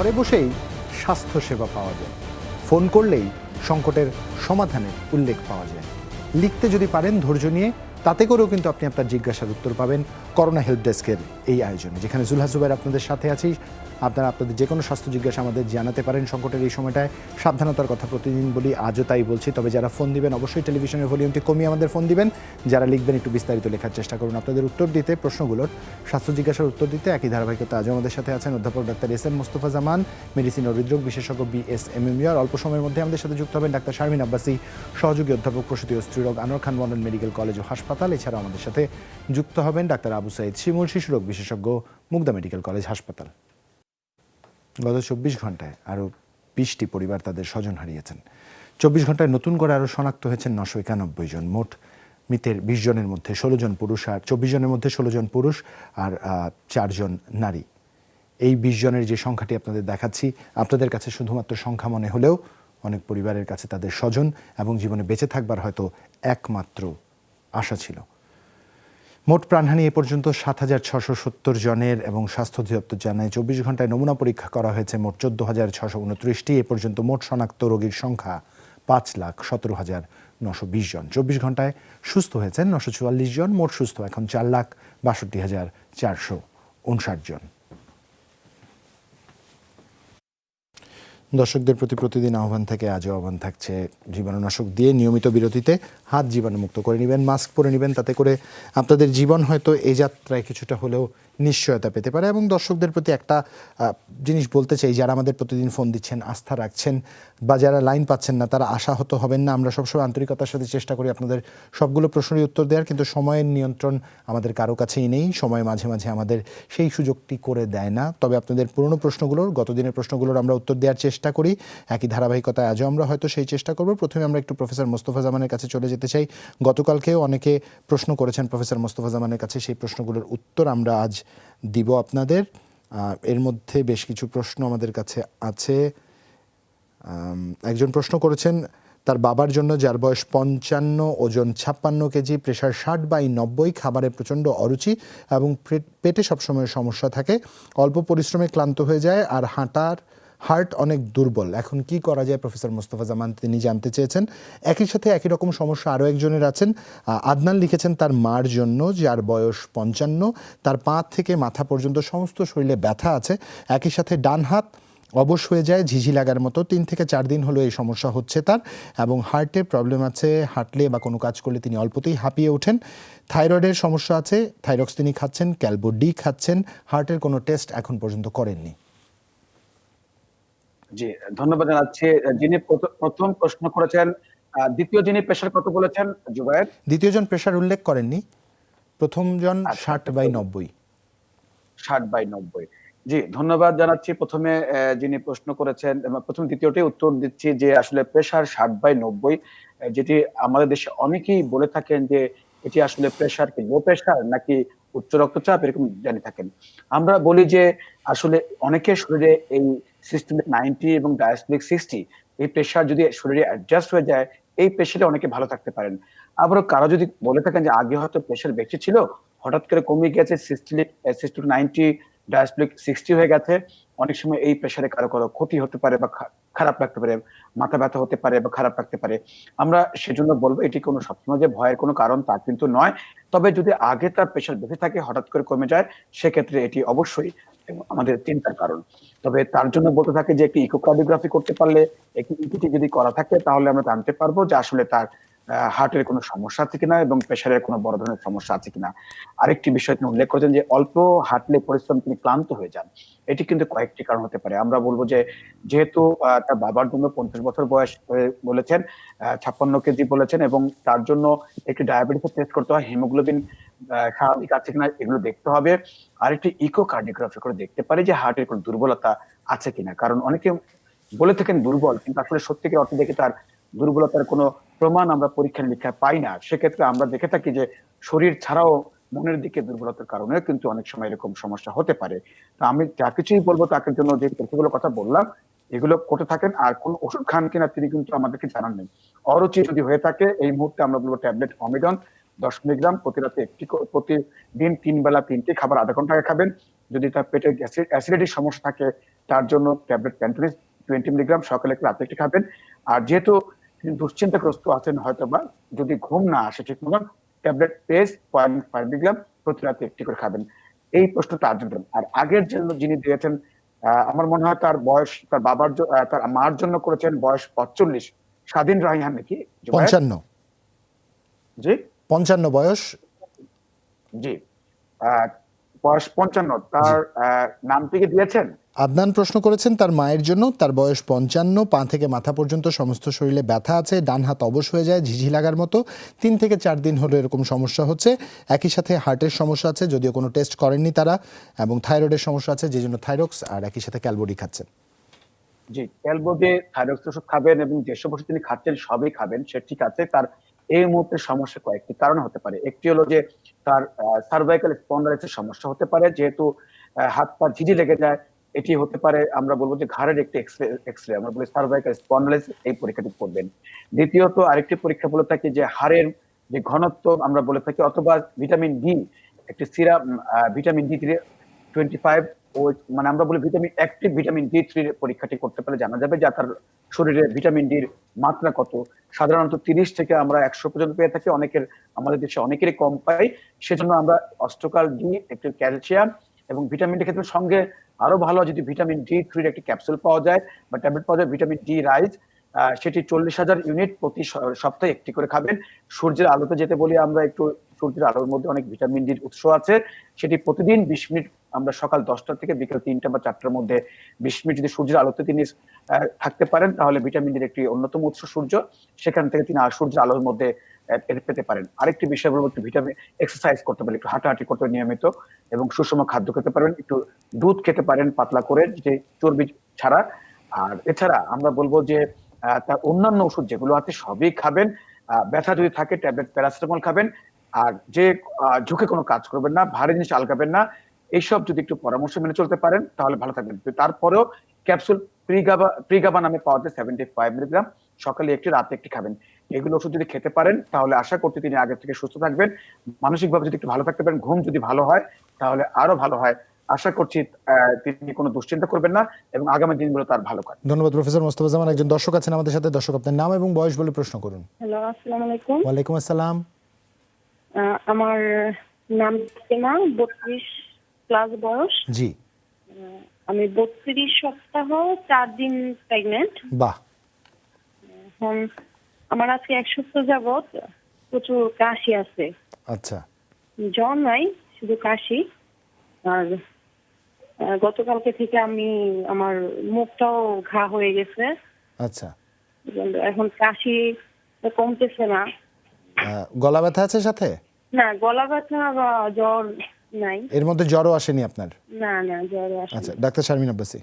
ঘরে বসেই স্বাস্থ্যসেবা পাওয়া যায়, ফোন করলেই সংকটের সমাধানের উল্লেখ পাওয়া যায়। লিখতে যদি পারেন ধৈর্য নিয়ে, তাতে করেও কিন্তু আপনি আপনার জিজ্ঞাসার উত্তর পাবেন করোনা হেল্প ডেস্কের এই আয়োজনে, যেখানে জুলহাস জুবাইর আপনাদের সাথে আছি। আপনারা আপনাদের যে কোনো স্বাস্থ্য জিজ্ঞাসা আমাদের জানাতে পারেন সংকটের এই সময়টায়। সাবধানতার কথা প্রতিদিন বলি, আজও তাই বলছি। তবে যারা ফোন দিবেন অবশ্যই টেলিভিশনের ভলিউমটি কমিয়ে আমাদের ফোন দিবেন। যারা লিখবেন একটু বিস্তারিত লেখার চেষ্টা করুন। আপনাদের উত্তর দিতে, প্রশ্নগুলোর স্বাস্থ্য জিজ্ঞাসার উত্তর দিতে একই ধারাবাহিকতা আজও আমাদের সাথে আছেন অধ্যাপক ডাক্তার এস.এম. মোস্তফা জামান, মেডিসিন ও হৃদরোগ বিশেষজ্ঞ BSMMU। আর অল্প সময়ের মধ্যে আমাদের সাথে যুক্ত হবেন ডাক্তার শারমিন আব্বাসী, সহযোগী অধ্যাপক প্রসূতি ও স্ত্রীরোগ, আনোয়ার খান মডার্ন মেডিকেল কলেজ ও হাসপাতাল। এছাড়াও আমাদের সাথে যুক্ত হবেন ডাক্তার আবু সাইদ শিমুল, শিশুরোগ বিশেষজ্ঞ, মুগদা মেডিকেল কলেজ হাসপাতাল। গত 24 ঘন্টায় আরও 20টি পরিবার তাদের স্বজন হারিয়েছেন। 24 ঘন্টায় নতুন করে আরও শনাক্ত হয়েছেন 991 জন। মোট মৃতের 20 জনের মধ্যে 16 জন পুরুষ, আর 24 জনের মধ্যে 16 জন পুরুষ আর 4 জন নারী। এই 20 জনের যে সংখ্যাটি আপনাদের দেখাচ্ছি, আপনাদের কাছে শুধুমাত্র সংখ্যা মনে হলেও অনেক পরিবারের কাছে তাদের স্বজন এবং জীবনে বেঁচে থাকবার হয়তো একমাত্র আশা ছিল। মোট প্রাণহানি এ পর্যন্ত 7,670 জনের এবং স্বাস্থ্য অধিদপ্তর জানায় 24 ঘন্টায় নমুনা পরীক্ষা করা হয়েছে মোট 14,629টি। এ পর্যন্ত মোট শনাক্ত রোগীর সংখ্যা 5,17,920 জন। 24 ঘন্টায় সুস্থ হয়েছেন 944 জন। মোট সুস্থ এখন 4,62,459 জন। দর্শকদের প্রতি প্রতিদিন আহ্বান থেকে আজও আহ্বান থাকছে, জীবাণুনাশক দিয়ে নিয়মিত বিরতিতে হাত জীবাণুমুক্ত করে নেবেন, মাস্ক পরে নেবেন। তাতে করে আপনাদের জীবন হয়তো এই যাত্রায় কিছুটা হলেও নিশ্চয়তা পেতে পারে। এবং দর্শকদের প্রতি একটা জিনিস বলতে চাই, যারা আমাদের প্রতিদিন ফোন দিচ্ছেন, আস্থা রাখছেন, বা যারা লাইন পাচ্ছেন না, তারা আশাহত হবেন না। আমরা সবসময় আন্তরিকতার সাথে চেষ্টা করি আপনাদের সবগুলো প্রশ্নেরই উত্তর দেওয়ার, কিন্তু সময়ের নিয়ন্ত্রণ আমাদের কারো কাছেই নেই। সময় মাঝে মাঝে আমাদের সেই সুযোগটি করে দেয় না। তবে আপনাদের পুরনো প্রশ্নগুলোর, গতদিনের প্রশ্নগুলোর আমরা উত্তর দেওয়ার চেষ্টা করি একই ধারাবাহিকতায়। আজও আমরা হয়তো সেই চেষ্টা করব। প্রথমে আমরা একটু প্রফেসর মোস্তফা জামানের কাছে চলে যেতে চাই। গতকালকেও অনেকে প্রশ্ন করেছেন প্রফেসর মোস্তফা জামানের কাছে, সেই প্রশ্নগুলোর উত্তর আমরা আজ দিব আপনাদের। এর মধ্যে বেশ কিছু প্রশ্ন আমাদের কাছে আছে। একজন প্রশ্ন করেছেন তার বাবার জন্য, যার বয়স 55, ওজন 56 কেজি, প্রেশার 60/90, খাবারে প্রচণ্ড অরুচি এবং পেটে সবসময় সমস্যা থাকে, অল্প পরিশ্রমে ক্লান্ত হয়ে যায় আর হার্ট অনেক দুর্বল। এখন কি করা যায় প্রফেসর মোস্তফা জামান, তিনি জানতে চেয়েছেন। একই সাথে একই রকম সমস্যা আরও একজনের আছেন। আদনান লিখেছেন তার মার জন্য, যার বয়স 55, তার পা থেকে মাথা পর্যন্ত সমস্ত শরীরে ব্যথা আছে, একই সাথে ডান হাত অবশ হয়ে যায় ঝিঝি লাগার মতো। 3 থেকে 4 দিন হলো এই সমস্যা হচ্ছে তার, এবং হার্টের প্রবলেম আছে, হাঁটলে বা কোনো কাজ করলে তিনি অল্পতেই হাঁপিয়ে ওঠেন। থাইরয়েডের সমস্যা আছে, থাইরক্স তিনি খাচ্ছেন, ক্যালবো-ডি খাচ্ছেন, হার্টের কোনো টেস্ট এখন পর্যন্ত করেননি। জি, ধন্যবাদ জানাচ্ছি। যিনি প্রথম প্রশ্ন করেছেন, দ্বিতীয় যিনি প্রেশার কত বলেছেন জুবায়ের? দ্বিতীয় জন প্রেশার উল্লেখ করেননি, প্রথম জন 60/90। 60/90। জি, ধন্যবাদ জানাচ্ছি। প্রথমে যিনি প্রশ্ন করেছেন, প্রথম দ্বিতীয়টাই উত্তর দিচ্ছি যে আসলে প্রেশার 60/90, যেটি আমাদের দেশে অনেকেই বলে থাকেন যে এটি আসলে প্রেশার কি লো প্রেশার নাকি উচ্চ রক্তচাপ, এরকম জেনে থাকেন। আমরা বলি যে আসলে অনেকের শরীরে এই সিস্টেমিক 90 এবং ডায়াস্টোলিক 60, এই প্রেশার যদি শরীরে অ্যাডজাস্ট হয়ে যায়, এই প্রেশারে অনেকে ভালো থাকতে পারেন। আবারও কারো যদি বলে থাকেন যে আগে হয়তো প্রেশার বেশি ছিল, হঠাৎ করে কমে গেছে, সিস্টোলিক 90 ডায়াস্টোলিক 60 হয়ে গেছে, অনেক সময় এই প্রেশারে কারো ক্ষতি হতে পারে বা খারাপ লাগতে পারে, মাথা ব্যথা হতে পারে বা খারাপ লাগতে পারে। আমরা সেজন্য বলবো এটি কোনো সবসময় যে ভয়ের কোনো কারণ তা কিন্তু নয়। তবে যদি আগে তার প্রেশার বেশি থাকে, হঠাৎ করে কমে যায়, সেক্ষেত্রে এটি অবশ্যই আমাদের চিন্তার কারণ। তবে তার জন্য বলতে থাকে যে একটি ইকোকার্ডিওগ্রাফি করতে পারলে, একটি ইপিটি যদি করা থাকে, তাহলে আমরা জানতে পারবো যে আসলে তার হার্টের কোনো সমস্যা আছে কিনা এবং প্রেশারের কোনো বড় ধরনের সমস্যা আছে কিনা। আরেকটি বিষয় তিনি উল্লেখ করেছেন যে অল্প হাঁটলে পরিশ্রম তিনি ক্লান্ত হয়ে যান। এটি কিন্তু কয়েকটি কারণ হতে পারে। আমরা বলবো যে যেহেতু তার বাবার জন্য 50 বছর বয়স বলেছেন, 56 কেজি বলেছেন, এবং তার জন্য একটি ডায়াবেটিসের টেস্ট করতে হয়, হিমোগ্লোবিন স্বাভাবিক আছে কিনা এগুলো দেখতে হবে। আরেকটি ইকোকার্ডিওগ্রাফি করে দেখতে পারে যে হার্টের কোনো দুর্বলতা আছে কিনা। কারণ অনেকে বলে থাকেন দুর্বল, কিন্তু আসলে সত্যিকার অর্থে দেখে তার দুর্বলতার কোনো প্রমাণ আমরা পরীক্ষা নিরীক্ষায় পাই না। সেক্ষেত্রে আমরা দেখে থাকি যে শরীর ছাড়াও মনের দিকে দুর্বলতার কারণে কিন্তু অনেক সময় এরকম সমস্যা হতে পারে। তো আমি যা কিছুই বলবো তাকে জন্য যে তথ্যগুলো কথা বললাম, এগুলো করতে থাকেন। আর কোন ওষুধ খান কিনা তিনি কিন্তু আমাদেরকে জানান নেই। অরুচি যদি হয়ে থাকে, এই মুহূর্তে আমরা বলবো ট্যাবলেট অমিডন 10 মিলিগ্রাম প্রতি রাতে একটি, প্রতিদিন 3 বেলা 3টি খাবার আধা ঘন্টা আগে খাবেন। যদি তার পেটে অ্যাসিডিটির সমস্যা থাকে, তার জন্য ট্যাবলেট প্যান্টোনিস 20 মিলিগ্রাম সকালে একটু, রাতে একটু খাবেন। আর যেহেতু তিনি দুশ্চিন্তাগ্রস্ত আছেন হয়তোবা, যদি ঘুম না আসে ঠিক মতন, ট্যাবলেট পেস 0.5 মিলিগ্রাম প্রতি রাতে একটি করে খাবেন। এই প্রশ্ন তার জন্য। আর আগের জন্য যিনি দিয়েছেন, আমার মনে হয় তার বয়স, তার তার মার জন্য করেছেন বয়স 45, স্বাধীন রায়হান নাকি জুবায়ের? 55। জি 55 বয়স। জি, আহ, বয়স 55। জি, তার নামটি কি দিয়েছেন? আদনান প্রশ্ন করেছেন তার মায়ের জন্য। তার বয়স 55, পা থেকে মাথা পর্যন্ত সমস্ত শরীরে ব্যথা আছে, ডান হাত অবশ হয়ে যায় ঝিঝি লাগার মতো, 3 থেকে 4 দিন হলো এরকম সমস্যা হচ্ছে। একই সাথে হার্টের সমস্যা আছে, যদিও কোনো টেস্ট করেননি তারা, এবং থাইরয়েডের সমস্যা আছে, যে জন্য থাইরক্স আর একই সাথে ক্যালবডি খাচ্ছেন। জি, ক্যালবোদে থাইরয়েড ওষুধ খাবেন এবং যেসব ওষুধ তিনি খাচ্ছেন সবই খাবেন, সে ঠিক আছে। তার এই মুহূর্তে সমস্যা কয়েকটি কারণে হতে পারে। একটি হলো যে তার সার্ভাইকাল স্পন্ডালাইটিসের সমস্যা হতে পারে, যেহেতু হাত পা ঝিঝি লেগে যায়। এটি হতে পারে, আমরা বলবো যে ঘাড়ের একটি এক্সরে, আমরা বলি সার্ভাইকাল স্পন্ডালাইটিস, এই পরীক্ষাটি করবেন। দ্বিতীয়ত আরেকটি পরীক্ষা বলে থাকি যে হাড়ের যে ঘনত্ব আমরা বলে থাকি, অথবা ভিটামিন ডি, একটি সিরাম, ভিটামিন ডি 25, ওই মানে আমরা বলি ভিটামিন অ্যাক্টিভ ভিটামিন ডি3 এর পরীক্ষাটি করতে পারলে জানা যাবে যে তার শরীরে ভিটামিন ডির মাত্রা কত। সাধারণত 30 থেকে আমরা 100 পর্যন্ত পেয়ে থাকি, আমাদের দেশে অনেকেরই কম পাই। সেজন্য আমরা অস্ট্রোকাল ডি, একটু ক্যালসিয়াম এবং ভিটামিন ডি ক্ষেত্রে সঙ্গে আরো ভালো যদি ভিটামিন ডি3 এর একটি ক্যাপসুল পাওয়া যায় বা ট্যাবলেট পাওয়া যায়, ভিটামিন ডি রাইজ, সেটি 40,000 ইউনিট প্রতি সপ্তাহে একটি করে খাবেন। সূর্যের আলোতে যেতে বলি আমরা একটু, সূর্যের আলোর মধ্যে অনেক ভিটামিন ডির উৎস আছে। সেটি প্রতিদিন 20 মিনিট, আমরা সকাল 10টা থেকে বিকেল 3টা বা 4টার মধ্যে 20 মিনিট যদি সূর্যের আলোতে তিনি থাকতে পারেন, তাহলে ভিটামিন ডির একটি অন্যতম উৎস সূর্য, সেখান থেকে তিনি সূর্যের আলোর মধ্যে পেতে পারেন। আরেকটি বিষয় বলবো, একটু ভিটামিন এক্সারসাইজ করতে পারেন, একটু হাঁটাহাঁটি করতে নিয়মিত, এবং সুষম খাদ্য খেতে পারবেন, একটু দুধ খেতে পারেন পাতলা করে, যে চর্বি ছাড়া। আর এছাড়া আমরা বলবো যে তার অন্যান্য ওষুধ যেগুলো আছে সবই খাবেন। ব্যথা যদি থাকে ট্যাবলেট প্যারাসিটামল খাবেন। আর যে ঝুঁকে কোনো কাজ করবেন না, ভারী জিনিস আলগাবেন না, এইসব যদি একটু পরামর্শ মেনে চলতে পারেন তাহলে ভালো থাকবেন। তারপরেও ক্যাপসুল প্রিগাবা নামে পাওয়া যায় 75 মিলিগ্রাম, সকালে একটি, রাতে একটি খাবেন। এগুলো ওষুধ যদি খেতে পারেন তাহলে আশা করছি তিনি আগের থেকে সুস্থ থাকবেন। মানসিকভাবে যদি একটু ভালো থাকতে পারেন, ঘুম যদি ভালো হয় তাহলে আরো ভালো হয়। আশা করছি তিনি কোনো দুশ্চিন্তা করবেন না এবং আগামী দিনগুলো তার ভালো কাটবে। ধন্যবাদ প্রফেসর মোস্তফা জামান। একজন দর্শক আছেন আমাদের সাথে। দর্শক, আপনার নাম এবং বয়স বলে প্রশ্ন করুন। হ্যালো, আসসালামু আলাইকুম। ওয়ালাইকুম আসসালাম। আমার নাম ফাতেমা, 32 প্লাস বয়স। জি। আমি 32 সপ্তাহ 4 দিন প্রেগনেন্ট। বাহ। এখন আমার আজকে 1 সপ্তাহ যাবত প্রচুর কাশি আছে। আচ্ছা। জ্বর নাই, শুধু কাশি। আর গতকালকে থেকে আমার মুখটাও ঘা হয়ে গেছে। আচ্ছা। এখন কাশি কমতেছে না। গলা ব্যথা আছে সাথে? না, গলা ব্যথা বা জ্বর নাই। এর মধ্যে জ্বরও আসেনি আপনার? না না, জ্বর আসেনি। আচ্ছা, ডাক্তার শারমিন আব্বাসী।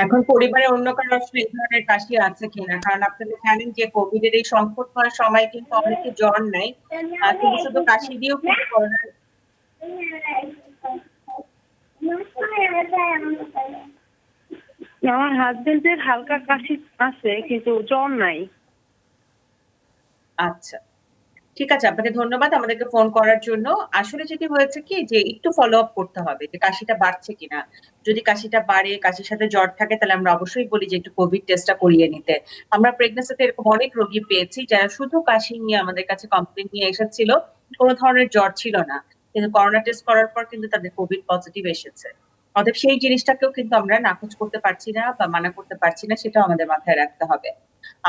এখন পরিবারে অন্য কারো আসলে এই ধরনের কাশি আছে কিনা, কারণ আপনারা জানেন যে কোভিড এর এই সংকটময় সময় কিন্তু অনেকে জ্বর নাই, শুধু শুধু কাশি দিয়েও কিন্তু করোনা। আমার হাজবেন্ডের হালকা কাশি আছে কিন্তু জ্বর নাই। আচ্ছা, ঠিক আছে, আপনাকে ধন্যবাদ আমাদেরকে ফোন করার জন্য। আসলে যেটি হয়েছে কি, যে একটু ফলো আপ করতে হবে যে কাশিটা বাড়ছে কিনা। যদি কাশিটা বাড়ে, কাশির সাথে জ্বর থাকে, তাহলে আমরা অবশ্যই বলি যে একটু কোভিড টেস্টটা করিয়ে নিতে। আমরা প্রেগন্যান্সিতে এরকম অনেক রোগী পেয়েছি যারা শুধু কাশি নিয়ে আমাদের কাছে কমপ্লেন নিয়ে এসেছিল, কোনো ধরনের জ্বর ছিল না, কিন্তু করোনা টেস্ট করার পর কিন্তু তাদের কোভিড পজিটিভ এসেছে। অতএব সেই জিনিসটাকেও কিন্তু আমরা নাকচ করতে পারছি না বা মানা করতে পারছি না, সেটাও আমাদের মাথায় রাখতে হবে।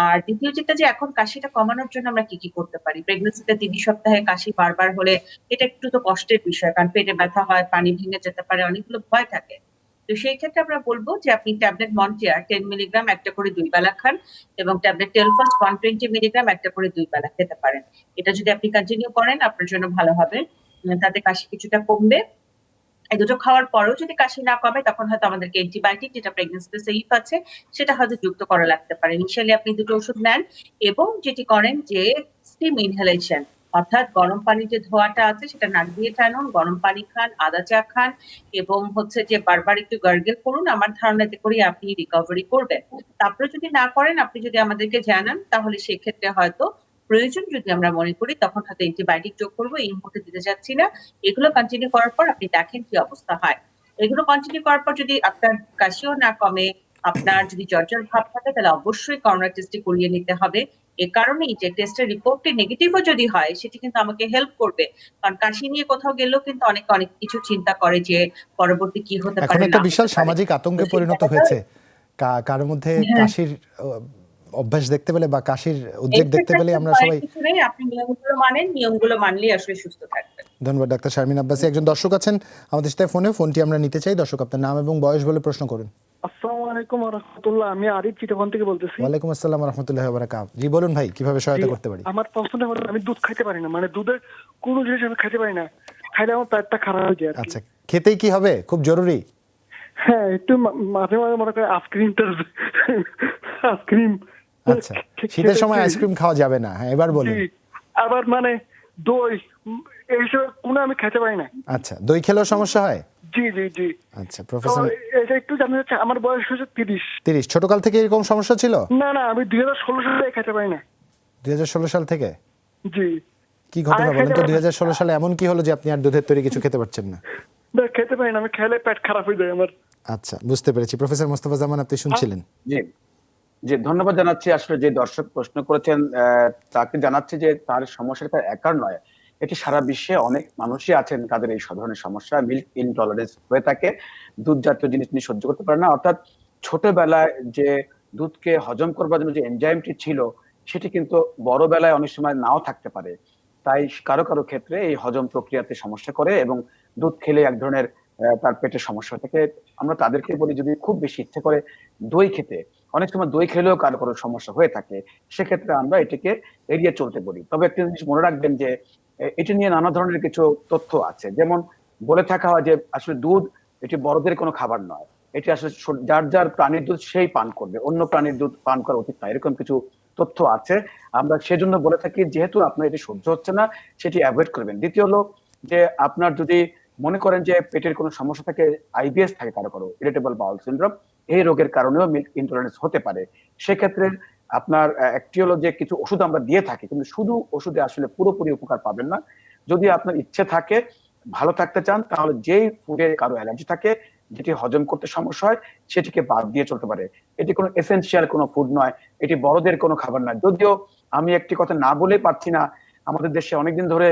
আর দ্বিতীয় যেটা, যে এখন কাশিটা কমানোর জন্য আমরা কি কি করতে পারি। প্রেগন্যান্সিতে 3 সপ্তাহে কাশি বারবার হলে এটা একটু তো কষ্টের বিষয়, কারণ পেটে ব্যথা হয়, পানি ভেঙে যেতে পারে, অনেকগুলো ভয় থাকে। তো সেই ক্ষেত্রে আমরা বলবো যে আপনি ট্যাবলেট মন্টিয়ার 10 মিলিগ্রাম একটা করে 2 বেলা খান, এবং ট্যাবলেট টেলফাস্ট 120 মিলিগ্রাম একটা করে 2 বেলা খেতে পারেন। এটা যদি আপনি কন্টিনিউ করেন আপনার জন্য ভালো হবে, তাতে কাশি কিছুটা কমবে। এই দুটো খাওয়ার পরেও যদি কাশি না কমে, তখন হয়তো আমাদেরকে অ্যান্টিবায়োটিক, যেটা প্রেগন্যান্সিতে সেফ আছে, সেটা হয়তো যুক্ত করা লাগতে পারে। ইনিশিয়ালি আপনি দুটো ওষুধ নেন এবং যেটি করেন যে স্টিম ইনহেলেশন, অর্থাৎ গরম পানির যে ধোঁয়াটা আছে সেটা নাক দিয়ে টানুন, গরম পানি খান, আদা চা খান, এবং হচ্ছে যে বারবার একটু গার্গেল করুন। আমার ধারণা এতে করে আপনি রিকভারি করবেন। তারপরে যদি না করেন, আপনি যদি আমাদেরকে জানান, তাহলে সেক্ষেত্রে হয়তো প্রয়োজন যদি আমরা মনে করি, তখন হয়তো অ্যান্টিবায়োটিক যোগ করবো। এই মুহূর্তে দিতে যাচ্ছি না। এগুলো কন্টিনিউ করার পর আপনি দেখেন কি অবস্থা হয়। এগুলো কন্টিনিউ করার পর যদি আপনার কাশিও না কমে, আপনার যদি জ্বর ভাব থাকে, তাহলে অবশ্যই করোনা টেস্টটি করিয়ে নিতে হবে। এ কারণেই যে টেস্টের রিপোর্টটি নেগেটিভও যদি হয়, সেটি কিন্তু আমাকে হেল্প করবে। কারণ কাশি নিয়ে কোথাও গেলেও কিন্তু অনেকে অনেক কিছু চিন্তা করে যে পরবর্তী কি হতে এখন পারে একটা না বিশাল হতে পারে। সামাজিক তো আতঙ্কে সেই পরিণত জায়গাটায় হয়েছে। কারোর মধ্যে হ্যাঁ, কাশির অভ্যাস দেখতে পেলে বা কাশির উদ্রেক দেখতে পেলে এক্সারসাইজ আমরা ভয়ের সবাই। কিছু নেই। আপনি নিয়মগুলো মানেন, নিয়মগুলো মানলেই আসলে সুস্থ থাকবেন। ধন্যবাদ ডাক্তার শারমিন আব্বাসী। একজন দর্শক আছেন আমাদের সাথে ফোনটি আমরা নিতে চাই। দর্শক, আপনার নাম এবং বয়স বলে প্রশ্ন করুন। আসসালামু আলাইকুম ওয়া রাহমাতুল্লাহ। আমি আরিফ চিটাগং থেকে বলতেছি। ওয়ালাইকুম আসসালাম ওয়া রাহমাতুল্লাহি ওয়া বারাকাতুহু। জি বলুন ভাই, কিভাবে জি, সহায়তা করতে পারি? আমার প্রশ্নটা হলো আমি দুধ খাইতে পারি না, মানে দুধের কোনো জিনিস আমি খাইতে পারি না, খাইলে আমার পেটটা খারাপ হয়ে যায় আর কি। আচ্ছা, খেতেই কি হবে? খুব জরুরি? হ্যাঁ, একটু মাঝে মাঝে মনে করে আইসক্রিম আচ্ছা, শীতের সময় আইসক্রিম খাওয়া যাবে না। হ্যাঁ, এবার বলুন। জি, আবার মানে দই এইসব কোনো আমি খেতে পারি না। আচ্ছা, দই খেলেও সমস্যা হয়? জি জি জি। আচ্ছা তো প্রফেসর। এটা একটু জানতে চাচ্ছি, আমার বয়স হচ্ছে 30। 30? ছোটকাল থেকে এরকম সমস্যা ছিল? না না, আমি 2016 সালে খেতে পারি না। 2016 সাল থেকে? জি। কি ঘটনা আর বলেন খেতে তো? পারি না। 2016 সালে এমন কি হলো যে আপনি আর দুধের তৈরি কিছু খেতে পারছেন না? না, খেতে পারি না, আমি খেলে পেট খারাপ হয়ে যায় আমার। আচ্ছা, বুঝতে পেরেছি। প্রফেসর মোস্তফা জামান, আপনি শুনছিলেন। জি, জি, ধন্যবাদ জানাচ্ছি। আসলে যে দর্শক প্রশ্ন করেছেন, তাকে জানাচ্ছি যে তার সমস্যাটা একার নয়। এটি সারা বিশ্বে অনেক মানুষই আছেন, তাদের এই ধরনের সমস্যা, মিল্ক ইনটলারেন্স হয়ে থাকে। দুধ জাতীয় জিনিস তিনি সহ্য করতে পারে না। অর্থাৎ ছোটবেলায় যে দুধকে হজম করবার জন্য যে এনজাইমটি ছিল, সেটি কিন্তু বড় বেলায় অনেক সময় নাও থাকতে পারে। তাই কারো কারো ক্ষেত্রে এই হজম প্রক্রিয়াতে সমস্যা করে এবং দুধ খেলে এক ধরনের তার পেটের সমস্যা হয়ে থাকে। আমরা তাদেরকে বলি যদি খুব বেশি ইচ্ছে করে দই খেতে, অনেক সময় দই খেলেও কারো কারো সমস্যা হয়ে থাকে, সেক্ষেত্রে আমরা এটিকে এড়িয়ে চলতে বলি। তবে একটা জিনিস মনে রাখবেন যে এটি নিয়ে নানা ধরনের কিছু তথ্য আছে। যেমন বলে থাকা হয় যে আসলে দুধ এটি বড়দের কোনো খাবার নয়, এটি আসলে যার যার প্রাণীর দুধ সেই পান করবে, অন্য প্রাণীর দুধ পান করা উচিত নয়, এরকম কিছু তথ্য আছে। আমরা সেজন্য বলে থাকি যেহেতু আপনার এটি সহ্য হচ্ছে না, সেটি অ্যাভয়েড করবেন। দ্বিতীয় হলো যে আপনার যদি মনে করেন যে পেটের কোনো সমস্যা থাকে, আইবিএস থাকে কারো কারো, ইরিটেবল বাউল সিনড্রোম, এই রোগের কারণেও মিল্ক ইনটলারেন্স হতে পারে। সেক্ষেত্রে আপনার একটি হলো যে কিছু ওষুধ আমরা দিয়ে থাকি, কিন্তু শুধু ওষুধে আসলে পুরোপুরি উপকার পাবেন না। যদি আপনার ইচ্ছে থাকে, ভালো থাকতে চান, তাহলে যেই ফুডে কারো অ্যালার্জি থাকে, যেটি হজম করতে সমস্যা হয়, সেটিকে বাদ দিয়ে চলতে পারে। এটি কোনো এসেনশিয়াল কোনো ফুড নয়, এটি বড়দের কোনো খাবার নয়। যদিও আমি একটি কথা না বলে পারছি না, আমাদের দেশে অনেকদিন ধরে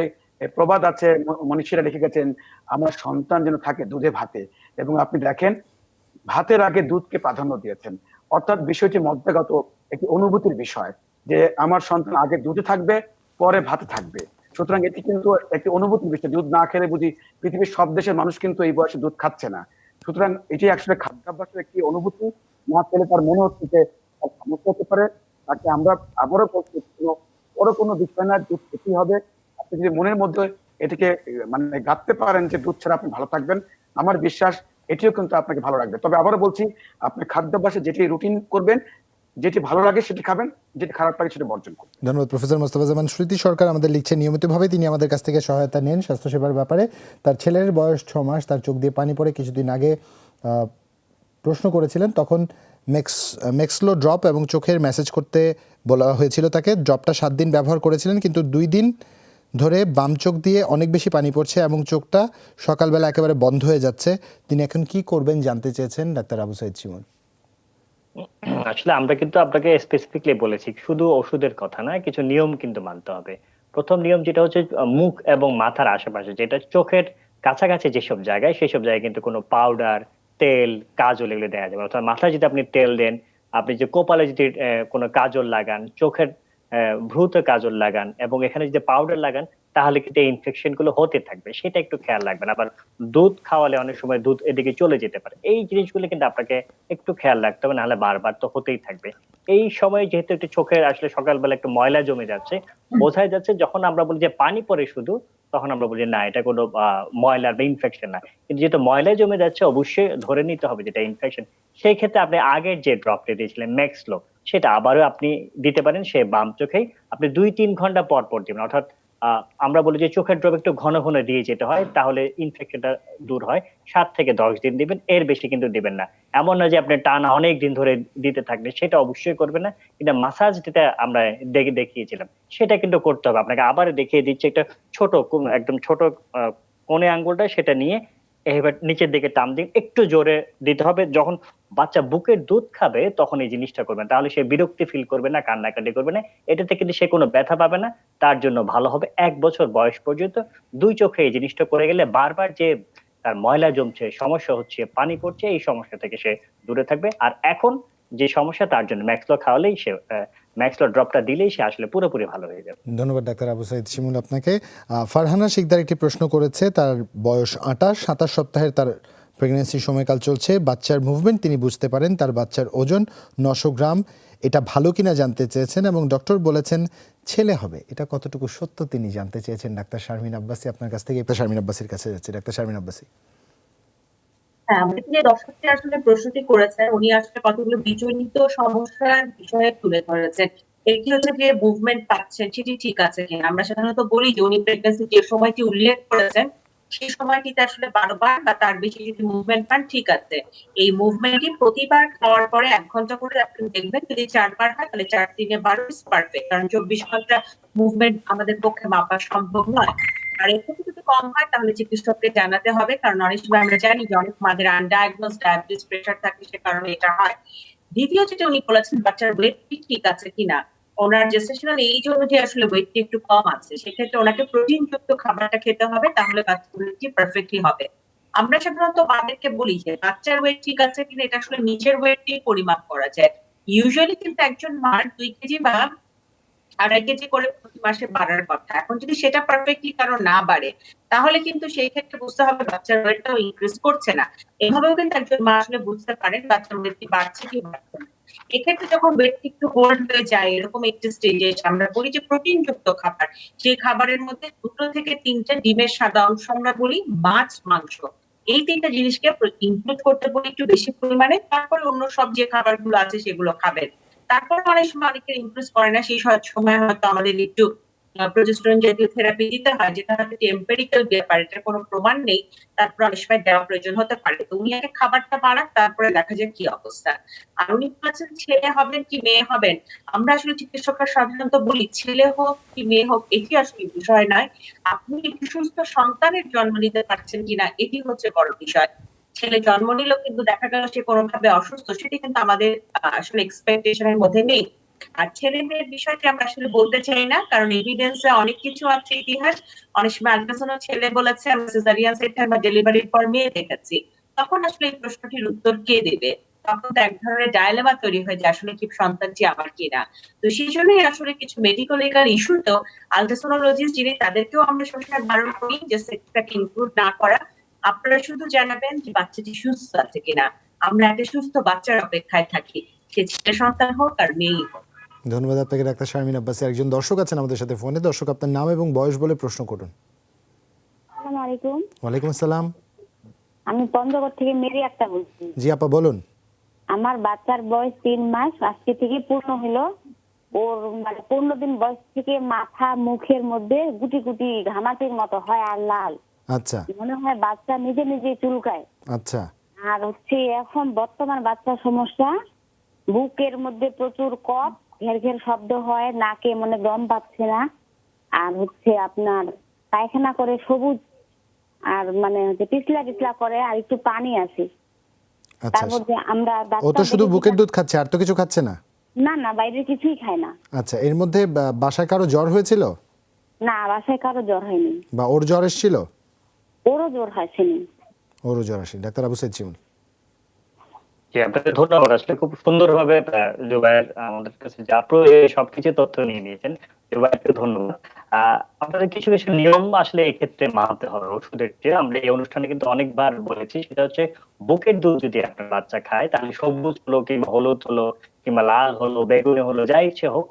প্রবাদ আছে, মনীষীরা লিখে গেছেন, আমার সন্তান যেন থাকে দুধে ভাতে, এবং আপনি দেখেন ভাতের আগে দুধকে প্রাধান্য দিয়েছেন। অর্থাৎ বিষয়টি মধ্যগত একটি অনুভূতির বিষয়, যে আমার সন্তান আগে দুধে থাকবে, পরে ভাতে থাকবে। সুতরাং এটি কিন্তু একটি অনুভূতির বিষয়। দুধ না খেলে বুঝি পৃথিবীর সব দেশের মানুষ কিন্তু এই বয়সে দুধ খাচ্ছে না। সুতরাং এটি আসলে খাদ্যাভ্যাসের একটি অনুভূতি। না খেলে তার মনে হচ্ছে যে তার সমস্যা হতে পারে, তাকে আমরা আবারও বলছি বড় কোনো বিষয় না, দুধ খেতেই হবে। আপনি যদি মনের মধ্যে এটিকে মানে গাঁথতে পারেন যে দুধ ছাড়া আপনি ভালো থাকবেন, আমার বিশ্বাস এটিও কিন্তু আপনাকে ভালো রাখবে। তবে আবারও বলছি, আপনি খাদ্যাভ্যাসে যেটি রুটিন করবেন, যেটি ভালো লাগে সেটি খাবেন, যেটি খারাপ লাগে সেটা বর্জন করবেন। ধন্যবাদ প্রফেসর মোস্তফা জামান। স্মৃতি সরকার আমাদের লিখছে, নিয়মিতভাবে তিনি আমাদের কাছ থেকে সহায়তা নেন স্বাস্থ্যসেবার ব্যাপারে। তার ছেলের বয়স 6 মাস, তার চোখ দিয়ে পানি পড়ে। কিছুদিন আগে প্রশ্ন করেছিলেন, তখন মেক্সলো ড্রপ এবং চোখের ম্যাসেজ করতে বলা হয়েছিল তাকে। ড্রপটা 7 দিন ব্যবহার করেছিলেন, কিন্তু 2 দিন ধরে বাম চোখ দিয়ে অনেক বেশি পানি পড়ছে এবং চোখটা সকালবেলা একেবারে বন্ধ হয়ে যাচ্ছে। তিনি এখন কি করবেন জানতে চেয়েছেন ডাক্তার আবু সাইদ শিমুল। আসলে আমরা কিন্তু আপনাকে স্পেসিফিকলি বলেছি, শুধু ওষুধের কথা না, কিছু নিয়ম কিন্তু মানতে হবে। প্রথম নিয়ম যেটা হচ্ছে মুখ এবং মাথার আশেপাশে, যেটা চোখের কাছাকাছি যেসব জায়গায়, সেসব জায়গায় কিন্তু কোনো পাউডার, তেল, কাজল এগুলো দেওয়া যাবে। অর্থাৎ মাথায় যদি আপনি তেল দেন, আপনি যে কপালে যদি কোনো কাজল লাগান, চোখের ভ্রুতে কাজল লাগান এবং এখানে যদি পাউডার লাগান, তাহলে কিন্তু এই ইনফেকশন গুলো হতে থাকবে, সেটা একটু খেয়াল রাখবেন। আবার দুধ খাওয়ালে অনেক সময় দুধ এদিকে চলে যেতে পারে, এই জিনিসগুলো কিন্তু আপনাকে একটু খেয়াল রাখতে হবে, নাহলে বারবার তো হতেই থাকবে। এই সময় যেহেতু একটু চোখের আসলে সকালবেলা একটু ময়লা জমে যাচ্ছে, বোঝাই যাচ্ছে যখন আমরা বলি যে পানি পড়ে শুধু, তখন আমরা বলি না এটা কোনো ময়লার বা ইনফেকশন না। কিন্তু যেহেতু ময়লা জমে যাচ্ছে, অবশ্যই ধরে নিতে হবে যেটা ইনফেকশন। সেই ক্ষেত্রে আপনি আগের যে ড্রপটা দিয়েছিলেন ম্যাক্সলো, সেটা আবারও আপনি দিতে পারেন, সে বাম চোখেই। আপনি 2-3 ঘন্টা পর পর দিবেন। অর্থাৎ আমরা বলি যে চোখের ড্রপ একটু ঘন ঘন দিয়ে যেতে হয়, তাহলে ইনফেকশনটা দূর হয়। 7 থেকে 10 দিন দিবেন, এর বেশি কিন্তু দিবেন না। এমন না যে আপনি টানা অনেক দিন ধরে দিতে থাকবেন, সেটা অবশ্যই করবেন না। কিন্তু মাসাজ যেটা আমরা দেখিয়েছিলাম, সেটা কিন্তু করতে হবে। আপনাকে আবার দেখিয়ে দিচ্ছি, একটা ছোট একদম ছোট কোণে আঙ্গুলটা সেটা নিয়ে এবার নিচের দিকে টান দিন, একটু জোরে দিতে হবে। যখন বাচ্চা বুকের দুধ খাবে তখন এই জিনিসটা করবেন। তাহলে সে বিরক্তি ফিল করবে না, কান্নাকাটি করবে না। এটাতে কিন্তু সে কোনো ব্যথা পাবে না। তার জন্য ভালো হবে ১ বছর বয়স পর্যন্ত ২ চোখে এই জিনিসটা করে গেলে বারবার যে তার ময়লা জমছে, সমস্যা হচ্ছে, পানি পড়ছে, এই সমস্যা থেকে সে দূরে থাকবে। আর এখন যে সমস্যা তার জন্য ম্যাক্সলো খাওয়ালেই সে ম্যাক্সলো ড্রপটা দিলেই সে আসলে পুরোপুরি ভালো হয়ে যাবে। ধন্যবাদ ডাক্তার আবু সাইদ শিমুল আপনাকে। ফারহানা শিকদার একটি প্রশ্ন করেছে, তার বয়স ২৭ সপ্তাহের তার প্রেগন্যান্সির সময়কাল চলছে, বাচ্চার মুভমেন্ট তিনি বুঝতে পারেন, তার বাচ্চার ওজন ৯০০ গ্রাম, এটা ভালো কিনা জানতে চেয়েছেন এবং ডক্টর বলেছেন ছেলে হবে। এটা কতটুকু সত্য তিনি জানতে চেয়েছেন। ডাক্তার শারমিন আব্বাসী আপনার কাছ থেকে, ডাক্তার শারমিন আব্বাসীর কাছে যাচ্ছে। ডাক্তার শারমিন আব্বাসী। হ্যাঁ, আমাদের যে দর্শকটি আসলে প্রশ্নটি করেছেন উনি আসলে কতগুলো বিচলিত সমস্যার বিষয়ে তুলে ধরেছেন। একটি হচ্ছে যে মুভমেন্ট পাচ্ছেন সেটি ঠিক আছে কিনা। আমরা সাধারণত বলি যে উনি প্রেগন্যান্সি যে সময়টি উল্লেখ করেছেন সেই সময়টিতে আসলে ১২ বার বা তার বেশি যদি মুভমেন্ট পান ঠিক আছে। এই মুভমেন্টটি প্রতিবার খাওয়ার পরে ১ ঘন্টা করে আপনি দেখবেন, যদি ৪ বার হয় তাহলে ৪ ৩ 12 ইজ পারফেক্ট। কারণ ২৪ ঘন্টা মুভমেন্ট আমাদের পক্ষে মাপা সম্ভব নয়। আর এর থেকে যদি কম হয় তাহলে চিকিৎসককে জানাতে হবে, কারণ অনেক সময় আমরা জানি যে অনেক মাদের আনডায়াগনোজ ডায়াবেটিস প্রেশার থাকে, সে কারণে এটা হয়। দ্বিতীয় যেটা উনি বলেছেন বাচ্চার ওয়েটটি ঠিক আছে কিনা, ওনার জেস্টেশনাল এইজ অনুযায়ী আসলে ওয়েটটি একটু কম আছে, সেক্ষেত্রে ওনাকে প্রোটিন যুক্ত খাবারটা খেতে হবে, তাহলে বাচ্চার ওয়েটটি পারফেক্টলি হবে। আমরা সাধারণত মাদেরকে বলি যে বাচ্চার ওয়েট ঠিক আছে কিনা এটা আসলে নিজের ওয়েটটি পরিমাপ করা যায়। ইউজুয়ালি কিন্তু একজন মার ২ কেজি বা ২.৫ কেজি করে প্রতি মাসে বাড়ার কথা। এখন যদি সেটা পারফেক্টলি কারো না বাড়ে তাহলে কিন্তু সেই ক্ষেত্রে বুঝতে হবে বাচ্চার ওয়েটটাও ইনক্রিজ করছে না। এভাবেও কিন্তু একজন মা আসলে বুঝতে পারেন বাচ্চার ওয়েটটি বাড়ছে কি বাড়ছে না। এক্ষেত্রে যখন ওয়েটটি একটু হোল্ড হয়ে যায় এরকম একটি স্টেজে আমরা বলি যে প্রোটিন যুক্ত খাবার, সেই খাবারের মধ্যে ২ থেকে ৩টে ডিমের সাদা অংশ আমরা বলি, মাছ, মাংস, এই ৩টা জিনিসকে ইনক্লুড করতে বলি একটু বেশি পরিমাণে। তারপরে অন্য সব যে খাবারগুলো আছে সেগুলো খাবেন। তারপর অনেক সময় অনেকে ইমপ্রেস করে না, সেই সময় হয়তো আমাদের একটু প্রজেস্টেরন জাতীয় থেরাপি দিতে হয়, যেটা হয়তো এম্পিরিক্যাল ব্যাপার, এটার কোনো প্রমাণ নেই। তারপর অনেক সময় দেওয়া প্রয়োজন হতে পারে। তো উনি আগে খাবারটা বাড়াক, তারপরে দেখা যাক কি অবস্থা। আর উনি বলেছেন ছেলে হবেন কি মেয়ে হবেন। আমরা আসলে চিকিৎসকরা সাধারণত বলি ছেলে হোক কি মেয়ে হোক এটি আসলে বিষয় নয়, আপনি একটি সুস্থ সন্তানের জন্ম নিতে পারছেন কিনা এটি হচ্ছে বড় বিষয়। ছেলে জন্ম নিলেও কিন্তু দেখা গেল সে কোনোভাবে অসুস্থ, সেটি কিন্তু আমাদের আসলে এক্সপেকটেশনের মধ্যে নেই। আর ছেলে মেয়ের বিষয়টি আমরা আসলে বলতে চাই না, কারণ এভিডেন্সে অনেক কিছু আছে, ইতিহাস। অনেক সময় আল্ট্রাসাউন্ড ছেলে বলেছে, আমরা সিজারিয়ান সেকশন বা ডেলিভারির পর মেয়ে দেখেছি। তখন আসলে এই প্রশ্নটির উত্তর কে দেবে? তখন তো এক ধরনের ডায়লেমা তৈরি হয়ে যায়, আসলে কি সন্তানটি আমার কিনা। তো সেই জন্যই আসলে কিছু মেডিকেল লিগাল ইস্যুতেও আল্ট্রাসোনোলজিস্ট যিনি তাদেরকেও আমরা সবসময় বারণ করি যে সেক্সটাকে ইনক্লুড না করা। আপনারা শুধু জানাবেন যে বাচ্চাটি সুস্থ আছে কিনা। আমরা একটা সুস্থ বাচ্চার অপেক্ষায় থাকি, সে ছেলে সন্তান হোক আর মেয়েই হোক। ধন্যবাদ আপনাকে ডাক্তার শারমিন আব্বাসী। একজন দর্শক আছেন আমাদের সাথে ফোনে। দর্শক, আপনার নাম এবং বয়স বলে প্রশ্ন করুন। আসসালামু আলাইকুম। ওয়ালাইকুম আসসালাম। আমি পঞ্চগড় থেকে মেরি আক্তার বলছি। জি আপা বলুন। আমার বাচ্চার বয়স ৩ মাস, আজকে থেকে পূর্ণ হলো। ওর মানে ১৫ দিন বয়স থেকে মাথা মুখের মধ্যে গুটি গুটি ঘামাচির মতো হয় আর লাল। আচ্ছা মনে হয় বাচ্চা নিজে নিজে চুলকায়। আচ্ছা আর হচ্ছে এখন বর্তমান বাচ্চার সমস্যা, বুকের মধ্যে প্রচুর কফ, ঘের ঘের শব্দ হয়, নাকে মনে দম পাচ্ছে না। আর হচ্ছে আপনার পায়খানা করে সবুজ, আর মানে হচ্ছে পিছলা পিছলা করে, আর একটু পানি আছে। আচ্ছা। তারপর যে আমরা ও তো শুধু বুকের দুধ খাচ্ছে, আর তো কিছু খাচ্ছে না? না না, বাইরের কিছুই খায় না। আচ্ছা, এর মধ্যে বাসায় কারো জ্বর হয়েছিল? না, বাসায় কারো জ্বর হয়নি। বা ওর জ্বর এসেছিল? ওরও জ্বর হয়নি। ওরও জ্বর আসেনি। ডাক্তার আবু সাইদ শিমুল। জি, আপনাকে ধন্যবাদ। আসলে খুব সুন্দরভাবে জুবায়ের আমাদের কাছে যা সবকিছু তথ্য নিয়ে নিয়েছেন। জুবায়েরকে ধন্যবাদ। আপনাদের কিছু কিছু নিয়ম আসলে এই ক্ষেত্রে মানতে হবে ওষুধের চেয়ে। আমরা এই অনুষ্ঠানে কিন্তু অনেকবার বলেছি, সেটা হচ্ছে বুকের দুধ যদি আপনার বাচ্চা খায় তাহলে সবুজ হলো কিংবা হলুদ হলো কিংবা লাল হলো বেগুনি হলো যা ইচ্ছে হোক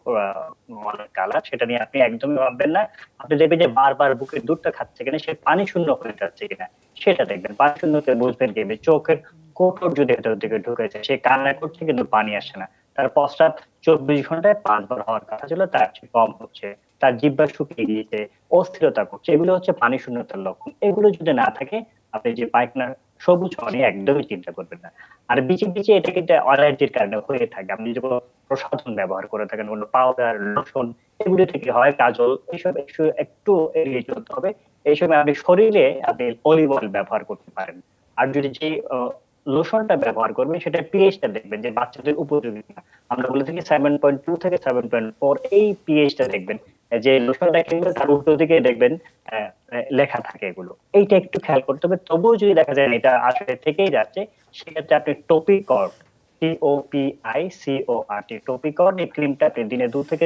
অনেক কালার, সেটা নিয়ে আপনি একদমই ভাববেন না। আপনি দেখবেন যে বারবার বুকের দুধটা খাচ্ছে কিনা, সে পানি শূন্য হয়ে যাচ্ছে কিনা সেটা দেখবেন। পানি শূন্যতে বুঝবেন কি, চোখের কোটর যদি ভেতর দিকে ঢুকে যায়, সে কান্না করছে কিন্তু পানি আসে না, তার প্রস্রাব ২৪ ঘন্টায় ৫ বার হওয়ার কথা ছিল তার চেয়ে কম হচ্ছে, তার জিহ্বা শুকিয়ে গিয়েছে, অস্থিরতা করছে, এগুলো হচ্ছে পানি শূন্যতার লক্ষণ। এগুলো যদি না থাকে আপনি যে পায়খানা সবুজ হওয়া নিয়ে একদমই চিন্তা করবেন না। আর বিচি বিচি এটা কিন্তু অ্যালার্জির কারণে হয়ে থাকে। আপনি যদি কোনো প্রসাধন ব্যবহার করে থাকেন, কোনো পাউডার, লোশন, এগুলো থেকে হয়, কাজল, এসব একটু এড়িয়ে চলতে হবে। এই সময় আপনি শরীরে আপনি অলিভ অয়েল ব্যবহার করতে পারেন। আর যদি যে লোশনটা ব্যবহার করবেন সেটা পিএইচটা দেখবেন যে বাচ্চাদের উপযোগী কিনা। আমরা বলে থাকি 7.2 থেকে 7.4 এই পিএইচটা দেখবেন। যে লোশনটা কিনবেন তার উল্টো দিকে দেখবেন লেখা থাকে এগুলো। এইটা একটু খেয়াল করতে হবে। তবুও যদি দেখা যায় এটা আসলে থেকেই যাচ্ছে, সেক্ষেত্রে আপনি টপিকর্ড, TOPICORT টপিকর্ড এই ক্রিমটা আপনি দিনে 2 থেকে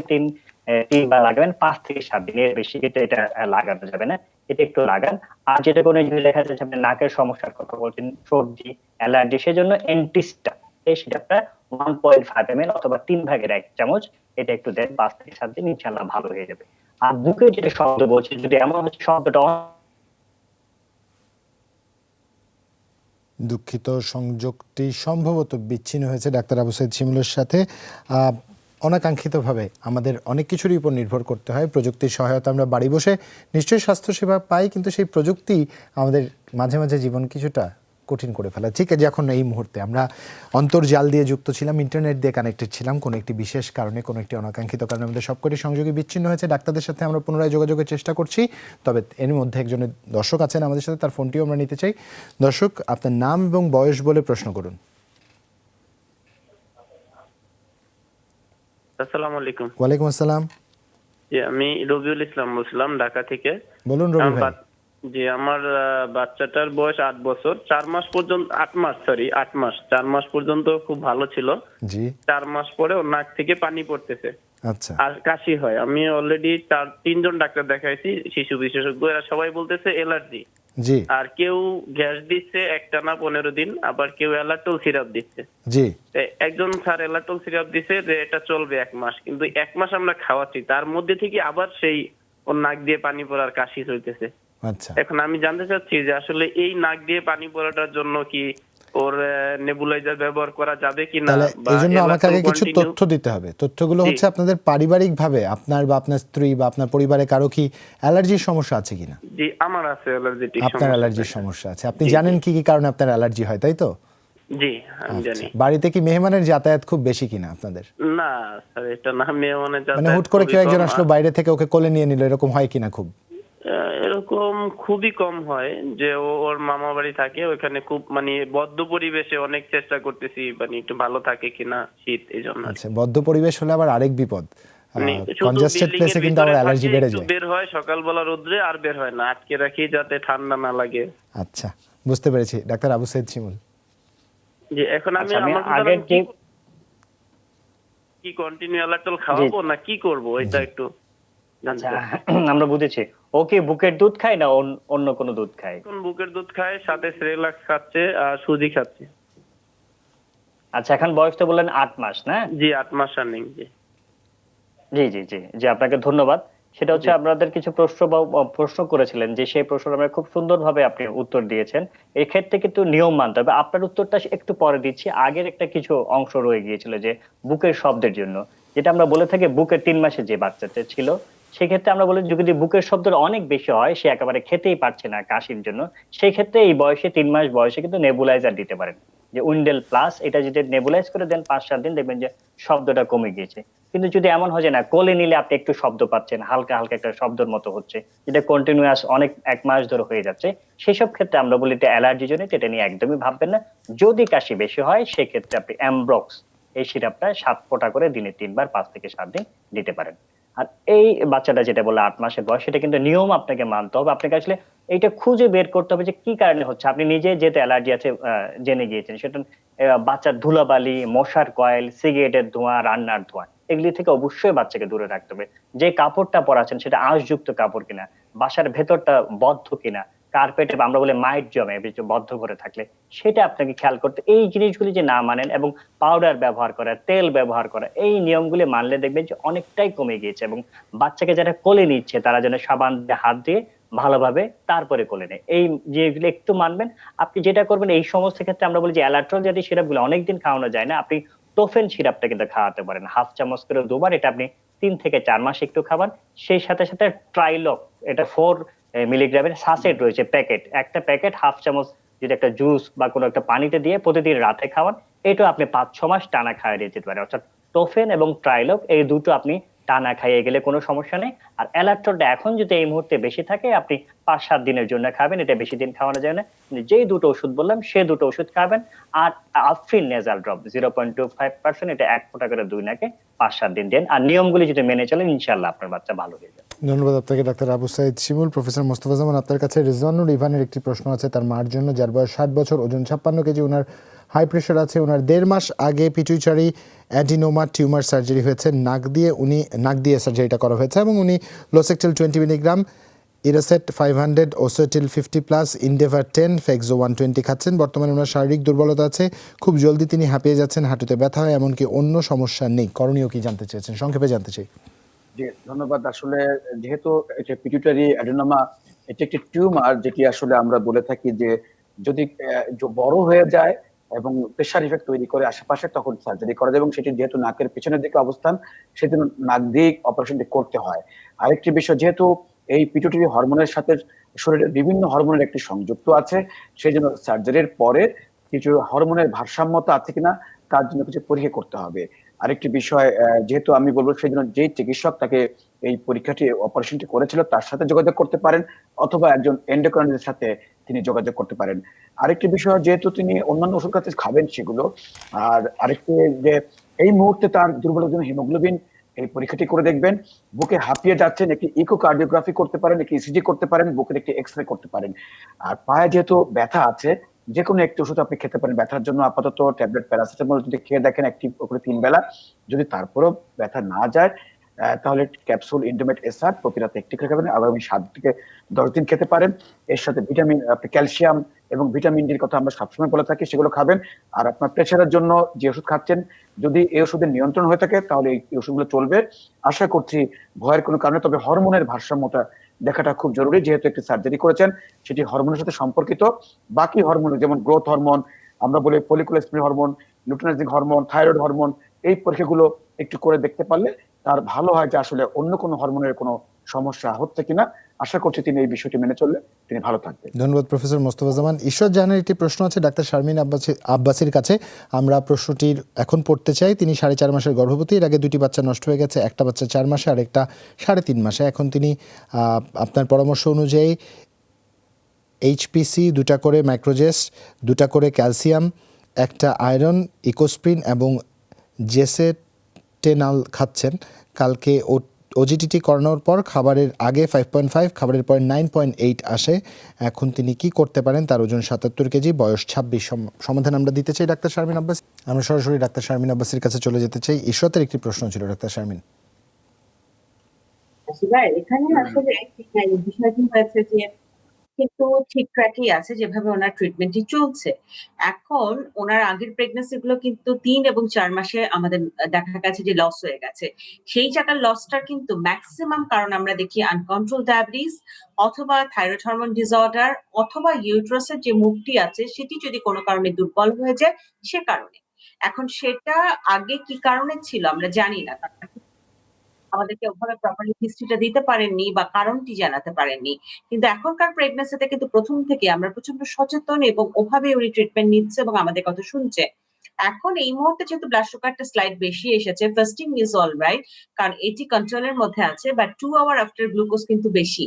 3বার লাগাবেন, 5 থেকে 7 দিন, এর বেশি কিন্তু এটা লাগানো যাবে না। এটা একটু লাগান। আর যেটা কোনো যদি দেখা যাচ্ছে আপনি নাকের সমস্যার কথা বলছেন, সর্দি, অ্যালার্জি, সেজন্য এন্টিস্টা এই সিরাপটা 1.5 ml অথবা 3 ভাগের 1 চামচ এটা একটু দেন, 5 থেকে 7 দিন ইনশাআল্লাহ ভালো হয়ে যাবে। আর বুকে যেটা শব্দ বলছে, যদি এমন হচ্ছে শব্দটা দুঃখিত, সংযোগটি সম্ভবত বিচ্ছিন্ন হয়েছে ডাক্তার আবু সাইদ শিমুলের সাথে। অনাকাঙ্ক্ষিতভাবে আমাদের অনেক কিছুরই উপর নির্ভর করতে হয়। প্রযুক্তির সহায়তা আমরা বাড়ি বসে নিশ্চয়ই স্বাস্থ্যসেবা পাই, কিন্তু সেই প্রযুক্তি আমাদের মাঝে মাঝে জীবন কিছুটা কঠিন করে ফেলা। ঠিক আছে, এখন এই মুহূর্তে আমরা অন্তর্জাল দিয়ে যুক্ত ছিলাম, ইন্টারনেট দিয়ে কানেক্টেড ছিলাম, কোনো একটি বিশেষ কারণে, কোনো একটি অনাকাঙ্ক্ষিত কারণে আমাদের সবকটি সংযোগই বিচ্ছিন্ন হয়েছে। ডাক্তারদের সাথে আমরা পুনরায় যোগাযোগের চেষ্টা করছি, তবে এর মধ্যে একজন দর্শক আছেন আমাদের সাথে, তার ফোনটিও আমরা নিতে চাই। দর্শক, আপনার নাম এবং বয়স বলে প্রশ্ন করুন। আসসালামু আলাইকুম। ওয়ালাইকুম আসসালাম। জি, আমি রবিউল ইসলাম বলছিলাম ঢাকা থেকে। বলুন রবি ভাই। জি, আমার বাচ্চাটার বয়স 8 বছর, 4 মাস পর্যন্ত, 8 মাস, 4 মাস পর্যন্ত খুব ভালো ছিল। জি। 4 মাস পরে ওর নাক থেকে পানি পড়তেছে। আচ্ছা। আর কাশি হয়। আমি অলরেডি 3জন ডাক্তার দেখাইছি, শিশু বিশেষজ্ঞ, এরা সবাই বলতেছে অ্যালার্জি। জি। আর কেউ গ্যাস দিচ্ছে একটানা 15 দিন, আবার কেউ অ্যালার্টল সিরাপ দিচ্ছে। জি। একজন স্যার অ্যালার্টল সিরাপ দিছে যে এটা চলবে 1 মাস, কিন্তু 1 মাস আমরা খাওয়াচ্ছি, তার মধ্যে থেকে আবার সেই ওর নাক দিয়ে পানি পড়ার কাশি চলতেছে। আচ্ছা। এখন আমি জানতে চাচ্ছি যে আসলে এই নাক দিয়ে পানি পড়াটার জন্য কি ওর নেবুলাইজার ব্যবহার করা যাবে কিনা, তাহলে বা এই জন্য আমাকে আগে কিছু continue- তথ্য দিতে হবে। তথ্যগুলো হচ্ছে আপনাদের পারিবারিকভাবে আপনার বা আপনার স্ত্রী বা আপনার পরিবারে কারো কি অ্যালার্জির সমস্যা আছে কিনা? জি, আমার আছে অ্যালার্জিটিক সমস্যা। আপনার অ্যালার্জির সমস্যা আছে, আপনি জানেন কি কি কারণে আপনার অ্যালার্জি হয়, তাই তো? জি, আমি আচ্ছা। জানি। বাড়িতে কি মেহমানের যাতায়াত খুব বেশি কিনা আপনাদের? না স্যার, এটা না, মেয়ে মানে মানে হুট করে কেউ একজন আসলো বাইরে থেকে, ওকে কোলে নিয়ে নিল, এরকম হয় কিনা খুব? এরকম খুবই কম হয় যে ওর মামা বাড়ি থাকে, ওখানে খুব মানে বদ্ধ পরিবেশে অনেক চেষ্টা করতেছি মানে একটু ভালো থাকে কিনা, শীত এই জন্য। আচ্ছা, বদ্ধ পরিবেশ হলে আবার আরেক বিপদ, মানে শুধু কনজাস্টেড building প্লেসে এর কিন্তু আবার ভিতরে অ্যালার্জি থাকে, বেড়ে একটু যায়। বের হয় সকালবেলা রোদ্রে, আর বের হয় না, আটকে রাখি যাতে ঠান্ডা না লাগে। আচ্ছা, বুঝতে পেরেছি ডাক্তার আবু সাইদ শিমুল। জি, এখন আমি আচ্ছা, আমি আমার আগের যে কি কন্টিনিউ অ্যালার্টল খাওয়াবো না কি করব, এটা একটু জানতে আচ্ছা, চাচ্ছি। আমরা বুঝেছি। ও কি বুকের দুধ খায় না অন্য কোনো দুধ খায়? এখন বুকের দুধ খায়, সাথে সেরেলাক্স খাচ্ছে আর সুজি খাচ্ছে। আচ্ছা, এখন বয়স তো বললেন 8 মাস, না? জি, 8 মাস রানিং। জি জি জি জি জি, আপনাকে ধন্যবাদ। সেটা হচ্ছে আপনাদের কিছু প্রশ্ন করেছিলেন, যে সেই প্রশ্ন আমরা খুব সুন্দরভাবে আপনি উত্তর দিয়েছেন। এই ক্ষেত্রে কিন্তু নিয়ম মানতে হবে। আপনার উত্তরটা একটু পরে দিচ্ছি, আগের একটা কিছু অংশ রয়ে গিয়েছিল যে বুকের শব্দের জন্য, যেটা আমরা বলে থাকি বুকের 3 মাসে যে বাচ্চাটা ছিল, সেক্ষেত্রে আমরা বলি যদি বুকের শব্দটা অনেক বেশি হয়, সে একেবারে খেতেই পারছে না কাশির জন্য, সেই ক্ষেত্রে এই বয়সে 3 মাস বয়সে কিন্তু নেবুলাইজার দিতে পারেন, যে উইন্ডেল প্লাস। এটা যদি নেবুলাইজ করে দেন 5-7 দিন, দেখবেন যে শব্দটা কমে গিয়েছে। কিন্তু যদি এমন হয় যে না, কোলে নিলে আপনি একটু শব্দ পাচ্ছেন, হালকা হালকা একটা শব্দের মতো হচ্ছে, যেটা কন্টিনিউয়াস অনেক 1 মাস ধরে হয়ে যাচ্ছে, সেসব ক্ষেত্রে আমরা বলি এটা অ্যালার্জি জনিত, এটা নিয়ে একদমই ভাববেন না। যদি কাশি বেশি হয়, সেক্ষেত্রে আপনি অ্যামব্রক্স এই সিরাপটা 7 ফোঁটা করে দিনে 3বার 5 থেকে 7 দিন দিতে পারেন। আর এই বাচ্চাটা যেটা বললো 8 মাসের বয়স, সেটা কিন্তু নিয়ম আপনাকে মানতে হবে। আপনাকে আসলে এইটা খুঁজে বের করতে হবে যে কি কারণে হচ্ছে। আপনি নিজে যেটা অ্যালার্জি আছে জেনে গিয়েছেন, সেটা বাচ্চার ধুলাবালি, মশার কয়েল, সিগারেটের ধোঁয়া, রান্নার ধোঁয়া, এগুলি থেকে অবশ্যই বাচ্চাকে দূরে রাখতে হবে। যে কাপড়টা পরাচ্ছেন সেটা আঁশযুক্ত কাপড় কিনা, বাসার ভেতরটা বদ্ধ কিনা, কার্পেটে আমরা বলে মাইট জমে বদ্ধ করে থাকলে, সেটা আপনাকে খেয়াল করতে। এই জিনিসগুলি যে না মানেন, এবং পাউডার ব্যবহার করা, তেল ব্যবহার করা, এই নিয়মগুলি মানলে দেখবেন যে অনেকটাই কমে গিয়েছে। এবং বাচ্চাকে যারা কোলে নিচ্ছে, তারা যেন সাবান দিয়ে হাত দিয়ে ভালোভাবে তারপরে কোলে নেয়। এই যেগুলো একটু মানবেন। আপনি যেটা করবেন, এই সমস্ত ক্ষেত্রে আমরা বলি যে অ্যালাট্রল জাতীয় সিরাপগুলো অনেকদিন খাওয়ানো যায় না, আপনি টোফেন সিরাপটা কিন্তু খাওয়াতে পারেন, 1/2 চামচ করে 2বার। এটা আপনি 3 থেকে 4 মাস একটু খাবার। সেই সাথে সাথে ট্রাইলক, এটা 4 মিলিগ্রামের সাসেট রয়েছে, প্যাকেট, একটা প্যাকেট 1/2 চামচ যদি একটা জুস বা কোনো একটা পানিতে দিয়ে প্রতিদিন রাতে খাওয়ান, এটা আপনি 5-6 মাস টানা খাওয়া যেতে পারে। অর্থাৎ টোফেন এবং ট্রাইলক এই দুটো আপনি টানা খাইয়ে গেলে কোনো সমস্যা নেই। আর অ্যালার্টনটা এখন যদি এই মুহূর্তে বেশি থাকে, আপনি 5-7 দিনের জন্য খাবেন, এটা বেশি দিন খাওয়ানো যায় না। যেই দুটো ওষুধ বললাম সে দুটো ওষুধ খাবেন। আর আফরিন নেজাল ড্রপ 0.25%, এটা 1 ফোঁটা করে 2 নাকে 5-7 দিন দেন। আর নিয়মগুলি যদি মেনে চলেন, ইনশাআল্লাহ আপনার বাচ্চা ভালো হয়ে যাবে। ধন্যবাদ আপনাকে ডাক্তার আবু সাইদ শিমুল। প্রফেসর মোস্তফা জামান, আপনার কাছে রিজওয়ানুর ইভানের একটি প্রশ্ন আছে তার মার জন্য, যার বয়স 60 বছর, ওজন 56 কেজি, ওনার হাই প্রেশার আছে। ওনার 1.5 মাস আগে পিটুইটারি অ্যাডিনোমা টিউমার সার্জারি হয়েছে, নাক দিয়ে সার্জারিটা করা হয়েছে, এবং উনি লোসেকটেল 20 মিলিগ্রাম, ইরাসেট 500, ওসেটিল 50+, ইনডেভার 10, ফেক্সো 120 খাচ্ছেন। বর্তমানে ওনার শারীরিক দুর্বলতা আছে, খুব জলদি তিনি হাঁপিয়ে যাচ্ছেন, হাঁটুতে ব্যথা হয়, এমনকি অন্য সমস্যা নেই। করণীয় কি জানতে চেয়েছেন, সংক্ষেপে জানতে চাই। জি ধন্যবাদ। আসলে যেহেতু এটা পিটুইটারি অ্যাডেনোমা, এটি একটি টিউমার, যেটি আসলে আমরা বলে থাকি যে যদি বড় হয়ে যায় এবং প্রেশার ইফেক্ট তৈরি করে আশেপাশে, তখন সার্জারি করা যায়, এবং সেটি যেহেতু নাকের পিছনের দিকে অবস্থান, সেজন্য নাক দিয়ে অপারেশনটি করতে হয়। আরেকটি বিষয়, যেহেতু এই পিটুইটারি হরমোনের সাথে শরীরের বিভিন্ন হরমোনের একটি সংযুক্ত আছে, সেই জন্য সার্জারির পরে কিছু হরমোনের ভারসাম্যতা আছে কিনা তার জন্য কিছু পরীক্ষা করতে হবে। আরেকটি বিষয়, যেহেতু আমি বলবো, সেই জন্য যেই চিকিৎসক তাকে এই পরীক্ষাটি অপারেশনটি করেছিল তার সাথে যোগাযোগ করতে পারেন, অথবা একজন এন্ডোক্রাইনিস্টের সাথে তিনি যোগাযোগ করতে পারেন। আরেকটি বিষয়, যেহেতু তিনি অন্যান্য ওষুধ খাবেন সেগুলো, আর আরেকটি যে এই মুহূর্তে তার দুর্বলের জন্য হিমোগ্লোবিন এই পরীক্ষাটি করে দেখবেন। বুকে হাঁপিয়ে যাচ্ছেন, একটি ইকোকার্ডিওগ্রাফি করতে পারেন, একটি ইসিজি করতে পারেন, বুকের একটি এক্স রে করতে পারেন। আর পায়ে যেহেতু ব্যথা আছে, যে কোনো একটি ওষুধ আপনি খেতে পারেন ব্যথার জন্য। আপাতত ট্যাবলেট প্যারাসিটামল যদি খেয়ে দেখেন একটি করে 3 বেলা, যদি তারপরেও ব্যথা না যায়, তাহলে ক্যাপসুল ইন্ডোমেট এসআর প্রতি রাতে একটি করে খাবেন, আগামী 7 থেকে 10 দিন খেতে পারেন। এর সাথে ভিটামিন, ক্যালসিয়াম এবং ভিটামিন ডির কথা আমরা সবসময় বলে থাকি, সেগুলো খাবেন। আর আপনার প্রেশারের জন্য যে ওষুধ খাচ্ছেন, যদি এই ওষুধের নিয়ন্ত্রণ হয়ে থাকে তাহলে এই ওষুধগুলো চলবে। আশা করছি ভয়ের কোনো কারণে, তবে হরমোনের ভারসাম্যটা দেখাটা খুব জরুরি, যেহেতু একটি সার্জারি করেছেন, সেটি হরমোনের সাথে সম্পর্কিত। বাকি হরমোন, যেমন গ্রোথ হরমোন, আমরা বলি follicular hormone, luteinising hormone, thyroid hormone, এই পরীক্ষাগুলো একটু করে দেখতে পারলে তার ভালো হয় যে আসলে অন্য কোনো হরমোনের কোনো সমস্যা হচ্ছে কিনা। আশা করছি তিনি এই বিষয়টি মেনে চললে তিনি ভালো থাকবেন। ধন্যবাদ প্রফেসর মোস্তফা জামান। ঈশ্বর জাহানের একটি প্রশ্ন আছে ডাক্তার শারমিন আব্বাসীর কাছে, আমরা প্রশ্নটির এখন পড়তে চাই। তিনি 4.5 মাসের গর্ভবতী, এর আগে 2টি বাচ্চা নষ্ট হয়ে গেছে, একটা বাচ্চা 4 মাসে আর একটা 3.5 মাসে। এখন তিনি আপনার পরামর্শ অনুযায়ী এইচপিসি 2টা করে, ম্যাক্রোজেস 2টা করে, ক্যালসিয়াম, একটা আয়রন, ইকোস্প্রিন এবং জেসেটেনাল খাচ্ছেন। কালকে ওজিটিটি করানোর পর খাবারের আগে 5.5, খাবারের পর 9.8 আসে। এখন তিনি কি করতে পারেন? তার ওজন 77 কেজি, বয়স 26। সমাধান আমরা দিতে চাই ডাক্তার শারমিন আব্বাসী। আমরা সরাসরি ডাক্তার শারমিন আব্বাসীর কাছে চলে যেতে চাই। ঈশ্বরের একটি প্রশ্ন ছিল ডাক্তার শারমিন। এখানে আসলে বিষয়টি হয়েছে যে কিন্তু ঠিক ট্র্যাকই আছে, যেভাবে ওনার ট্রিটমেন্টটি চলছে। এখন ওনার আগের প্রেগন্যান্সি গুলো কিন্তু 3 এবং 4 মাসে আমাদের দেখা গেছে যে লস হয়ে গেছে। সেই জায়গার লসটার কিন্তু ম্যাক্সিমাম কারণ আমরা দেখি আনকন্ট্রোল ডায়াবেটিস, অথবা থাইরয়েড হরমোন ডিসঅর্ডার, অথবা ইউট্রাসের যে মুখটি আছে সেটি যদি কোনো কারণে দুর্বল হয়ে যায় সে কারণে। এখন সেটা আগে কি কারণে ছিল আমরা জানি না, আমাদেরকে ওভাবে প্রপারলি হিস্ট্রিটা দিতে পারেননি বা কারণটি জানাতে পারেননি। কিন্তু এখনকার প্রেগন্যান্সিতে কিন্তু প্রথম থেকে আমরা প্রচন্ড সচেতন এবং ওভাবে উনি ট্রিটমেন্ট নিচ্ছে এবং আমাদের কথা শুনছে। এখন এই মুহূর্তে যেহেতু ব্লাড সুগারটা স্লাইড বেশি এসেছে, ফাস্টিং ইজ অলরাইট, কারণ এটি কন্ট্রোলের মধ্যে আছে, বাট 2 আওয়ার আফটার গ্লুকোজ কিন্তু বেশি,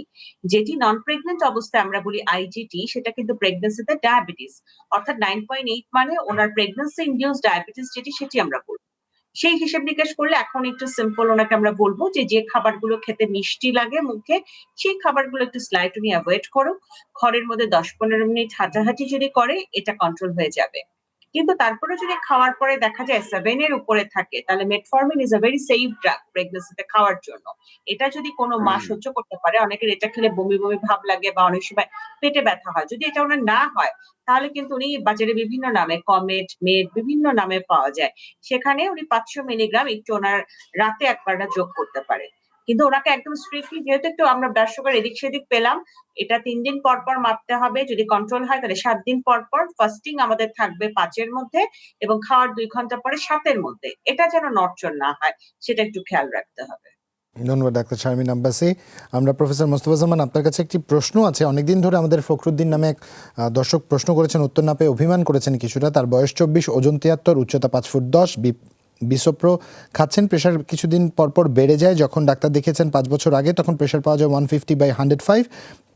যেটি নন প্রেগনেন্ট অবস্থায় আমরা বলি আইজিটি, সেটা কিন্তু প্রেগন্যান্সিতে ডায়াবেটিস, অর্থাৎ 9.8 মানে ওনার প্রেগন্যান্সি ইনডিউস ডায়াবেটিস যেটি, সেটি আমরা বলবো। সেই হিসেব নিকেশ করলে এখন একটু সিম্পল ওনাকে আমরা বলবো যে খাবারগুলো খেতে মিষ্টি লাগে মুখে, সেই খাবারগুলো একটু স্লাইট উনি অ্যাভয়েড করুক। ঘরের মধ্যে 10-15 মিনিট হাঁটাহাঁটি যদি করে, এটা কন্ট্রোল হয়ে যাবে। কিন্তু তারপরে যদি খাওয়ার পরে দেখা যায় 7 এর উপরে থাকে, তাহলে metformin is a very safe drug প্রেগন্যান্সিতে খাওয়ার জন্য। এটা যদি কোনো মা সহ্য করতে পারে, অনেকের এটা খেলে বমি বমি ভাব লাগে বা অনেক সময় পেটে ব্যথা হয়, যদি এটা ওনার না হয় তাহলে কিন্তু উনি বাজারে বিভিন্ন নামে, কমেট, মেড, বিভিন্ন নামে পাওয়া যায়, সেখানে উনি 500 মিলিগ্রাম একটু ওনার রাতে একবার যোগ করতে পারে। কিন্তু ওনাকে একদম স্ট্রিক্টলি, যেহেতু একটু আমরা ব্লাড সুগার এদিক সেদিক পেলাম, এটা 3 দিন পর পর মাপতে হবে। যদি কন্ট্রোল হয় তাহলে 7 দিন পর পর। ফাস্টিং আমাদের থাকবে 5 এর মধ্যে এবং খাওয়ার 2 ঘন্টা পরে 7 এর মধ্যে। এটা যেন নড়চড় না হয়, সেটা একটু খেয়াল রাখতে হবে। ধন্যবাদ ডাক্তার শারমিন আব্বাসী। আমরা প্রফেসর মোস্তফা জামান, আপনার কাছে একটি প্রশ্ন আছে। অনেকদিন ধরে আমাদের ফখরুদ্দিন নামে এক দর্শক প্রশ্ন করেছেন, উত্তর না পেয়ে অভিমান করেছেন কিছুটা। তার বয়স 24, ওজন 73, উচ্চতা 5 ফুট 10, বিসোপ্রো খাচ্ছেন, প্রেশার কিছুদিন পরপর বেড়ে যায়। যখন ডাক্তার দেখিয়েছেন 5 বছর আগে তখন প্রেশার পাওয়া যায় 150/105।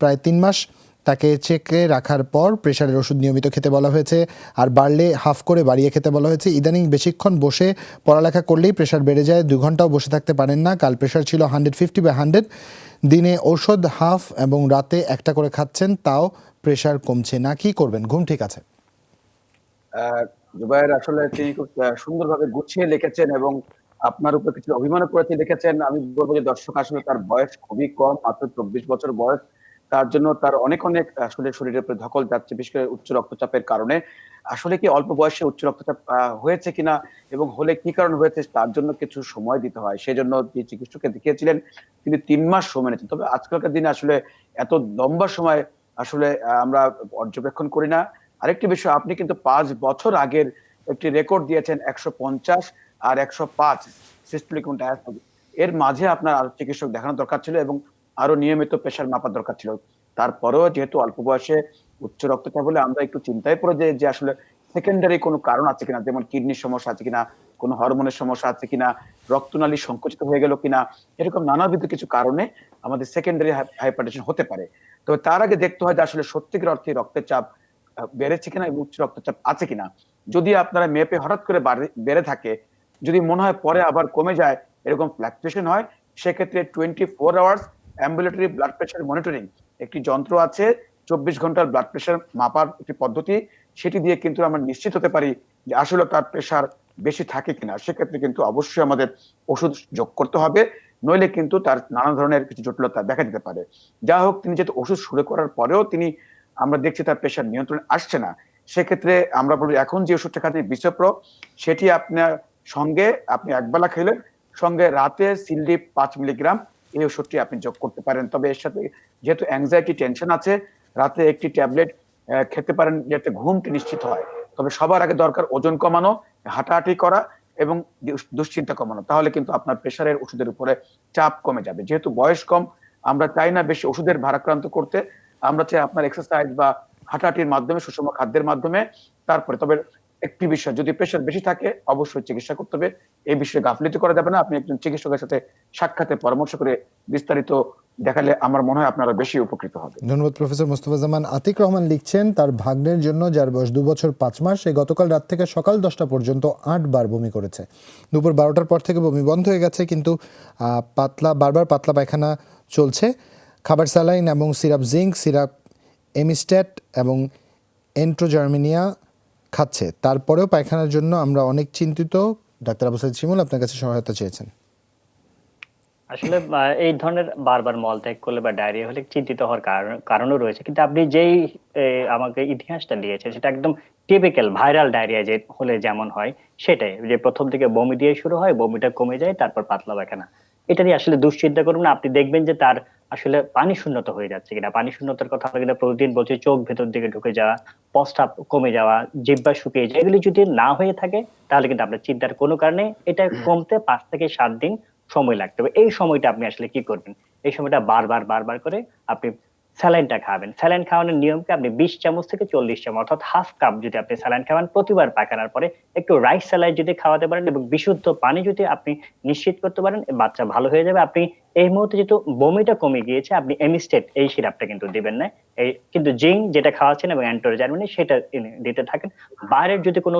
প্রায় 3 মাস তাকে চেকে রাখার পর প্রেশারের ওষুধ নিয়মিত খেতে বলা হয়েছে, আর বাড়লে হাফ করে বাড়িয়ে খেতে বলা হয়েছে। ইদানিং বেশিক্ষণ বসে পড়ালেখা করলেই প্রেশার বেড়ে যায়, 2 ঘন্টাও বসে থাকতে পারেন না। কাল প্রেশার ছিল 150/100। দিনে ঔষধ হাফ এবং রাতে একটা করে খাচ্ছেন, তাও প্রেশার কমছে না। কি করবেন? ঘুম ঠিক আছে? জুবায়ের, আসলে তিনি খুব সুন্দরভাবে গুছিয়ে লিখেছেন এবং আপনার উপর কিছু অভিমান করে লিখেছেন। আমি বলবো যে দর্শক, আসলে তার বয়স খুবই কম, মাত্র 24 বছর বয়স। তার জন্য তার অনেক আসলে শরীরের উপরে ধকল যাচ্ছে, বিশেষ করে উচ্চ রক্তচাপের কারণে। আসলে কি অল্প বয়সে উচ্চ রক্তচাপ হয়েছে কিনা এবং হলে কি কারণ হয়েছে তার জন্য কিছু সময় দিতে হয়। সেজন্য যে চিকিৎসককে দেখিয়েছিলেন তিনি 3 মাস সময় নিয়েছেন। তবে আজকালকার দিনে আসলে এত লম্বা সময় আসলে আমরা পর্যবেক্ষণ করি না। আরেকটি বিষয়, আপনি কিন্তু 5 বছর আগের একটি রেকর্ড দিয়েছেন 150 আর 105 সিস্টোলিক এবং ডায়াস্টোলিক। এর মাঝে আপনার আরো চিকিৎসক দেখানো দরকার ছিল এবং আরো নিয়মিত প্রেশার মাপা দরকার ছিল। তারপরেও যেহেতু অল্প বয়সে উচ্চ রক্তচাপ হলে আমরা একটু চিন্তায় পড়ে যাই যে আসলে সেকেন্ডারি কোনো কারণ আছে কিনা, যেমন কিডনির সমস্যা আছে কিনা, কোনো হরমোনের সমস্যা আছে কিনা, রক্তনালী সংকুচিত হয়ে গেল কিনা, এরকম নানাবিধ কিছু কারণে আমাদের সেকেন্ডারি হাইপারটেনশন হতে পারে। তবে তার আগে দেখতে হয় যে আসলে সত্যিকার অর্থে রক্তের চাপ বেড়েছে কিনা এবং উচ্চ রক্তচাপ আছে কিনা। যদি আপনারা মেপে হঠাৎ করে বেড়ে থাকে, যদি মনে হয় পরে আবার কমে যায়, এরকম ফ্লাকচুয়েশন হয়, সেক্ষেত্রে 24 hours ambulatory blood pressure monitoring একটি যন্ত্র আছে, 24 ঘন্টার ব্লাড প্রেশার মাপার একটি পদ্ধতি। সেটি দিয়ে কিন্তু আমরা নিশ্চিত হতে পারি যে আসলে তার প্রেশার বেশি থাকে কিনা। সেক্ষেত্রে কিন্তু অবশ্যই আমাদের ওষুধ যোগ করতে হবে, নইলে কিন্তু তার নানা ধরনের কিছু জটিলতা দেখা দিতে পারে। যা হোক, তিনি যেহেতু ওষুধ শুরু করার পরেও আমরা দেখছি তার প্রেশার নিয়ন্ত্রণে আসছে না, সেক্ষেত্রে আমরা বলি এখন যে ওষুধটা খাচ্ছি বিসোপ্রো, সেটি আপনার সঙ্গে আপনি একবেলা খেলেন, সঙ্গে রাতে সিলডিপ 5 মিলিগ্রাম এই ওষুধটি আপনি যোগ করতে পারেন। তবে এর সাথে যেহেতু অ্যাংজাইটি টেনশন আছে, রাতে একটি ট্যাবলেট খেতে পারেন যাতে ঘুমটি নিশ্চিত হয়। তবে সবার আগে দরকার ওজন কমানো, হাঁটাহাঁটি করা এবং দুশ্চিন্তা কমানো। তাহলে কিন্তু আপনার প্রেশারের ওষুধের উপরে চাপ কমে যাবে। যেহেতু বয়স কম, আমরা চাই না বেশি ওষুধের ভারাক্রান্ত করতে। আমরা চাই আপনার এক্সারসাইজ বা হাঁটাহাঁটির মাধ্যমে, সুষম খাদ্যের মাধ্যমে। তারপরে তবে একটি বিষয়, যদি প্রেশার বেশি থাকে অবশ্যই চিকিৎসা করতে হবে। এই বিষয়ে গাফিলতি করা যাবে না। আপনি একজন চিকিৎসকের সাথে সাক্ষাতে পরামর্শ করে বিস্তারিত দেখালে আমার মনে হয় আপনারা বেশি উপকৃত হবে। ধন্যবাদ প্রফেসর মোস্তফা জামান। আতিক রহমান লিখছেন তার ভাগ্নের জন্য, যার বয়স 2 বছর 5 মাস, সে গতকাল রাত থেকে সকাল 10টা পর্যন্ত 8 বার বমি করেছে। দুপুর 12টার পর থেকে বমি বন্ধ হয়ে গেছে, কিন্তু বারবার পাতলা পায়খানা চলছে। খাবার স্যালাইন এবং সিরাপ জিঙ্ক, সিরাপ এমিস্ট্যাট এবং এন্ট্রোজার্মিনিয়া খাচ্ছে, তারপরেও পায়খানার জন্য আমরা অনেক চিন্তিত। ডাক্তার আবু সাইদ শিমুল আপনার কাছে সহায়তা চেয়েছেন। আসলে এই ধরনের বারবার মলত্যাগ করলে বা ডায়রিয়া হলে চিন্তিত হওয়ার কারণও রয়েছে, কিন্তু আপনি যেই আমাকে ইতিহাসটা দিয়েছেন সেটা একদম টিপিক্যাল ভাইরাল ডায়রিয়া যে হলে যেমন হয় সেটাই, যে প্রথম থেকে বমি দিয়ে শুরু হয়, বমিটা কমে যায়, তারপর পাতলা পায়খানা। এটা নিয়ে আসলে দুশ্চিন্তা করুন না। আপনি দেখবেন যে তার আসলে পানি শূন্যতা হয়ে যাচ্ছে কিনা। পানি শূন্যতার কথা আমরা কিন্তু প্রতিদিন বলছি, চোখ ভেতর দিকে ঢুকে যাওয়া, প্রস্রাব কমে যাওয়া, জিহ্বা শুকিয়ে যায়, এগুলি যদি না হয়ে থাকে তাহলে কিন্তু আপনার চিন্তার কোনো কারণে, এটা কমতে 5 থেকে 7 দিন সময় লাগতে হবে। এই সময়টা আপনি আসলে কি করবেন, এই সময়টা বারবার করে আপনি স্যালাইনটা খাবেন। স্যালাইন খাওয়ানোর নিয়মকে আপনি 20 চামচ থেকে 40 চামচ অর্থাৎ হাফ কাপ যদি আপনি স্যালাইন খাওয়ান প্রতিবার পায়খানার পরে, একটু রাইস স্যালাইন যদি খাওয়াতে পারেন এবং বিশুদ্ধ পানি যদি আপনি নিশ্চিত করতে পারেন, বাচ্চা ভালো হয়ে যাবে। আপনি এই মুহূর্তে যেহেতু বমিটা কমে গিয়েছে, আপনি এমিস্টেট এই সিরাপটা কিন্তু দিবেন না, এই কিন্তু জিঙ্ক যেটা খাওয়াচ্ছেন এবং অ্যান্টোজার্মিনি সেটা দিতে থাকেন। বাইরের যদি কোনো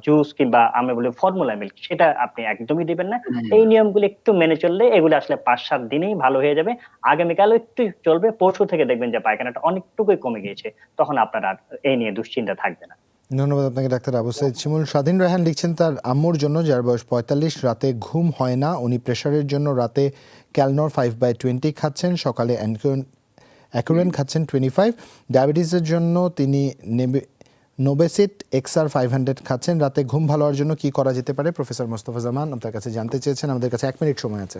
জুস কিংবা আমরা বলি ফর্মুলা মিল্ক, সেটা আপনি একদমই দিবেন না। এই নিয়মগুলো একটু মেনে চললে এগুলো আসলে 5-7 দিনেই ভালো হয়ে যাবে। আগামীকালও একটু চলবে, পরশু থেকে দেখবেন যে পায়খানাটা অনেকটুকুই কমে গিয়েছে, তখন আপনার আর এই নিয়ে দুশ্চিন্তা থাকবে না। ধন্যবাদ আপনাকে ডাক্তার আবু সাইদ শিমুল। স্বাধীন রায়হান লিখছেন তার আম্মুর জন্য, যার বয়স 45, রাতে ঘুম হয় না। উনি প্রেশারের জন্য রাতে ক্যালনর 5/20 খাচ্ছেন, সকালে অ্যাকুরেন খাচ্ছেন 25। ডায়াবেটিসের জন্য তিনি নোবেসিট এক্সআর 500 খাচ্ছেন। রাতে ঘুম ভালো হওয়ার জন্য কি করা যেতে পারে? প্রফেসর মোস্তফা জামান আপনার কাছে জানতে চেয়েছেন। আমাদের কাছে 1 মিনিট সময় আছে।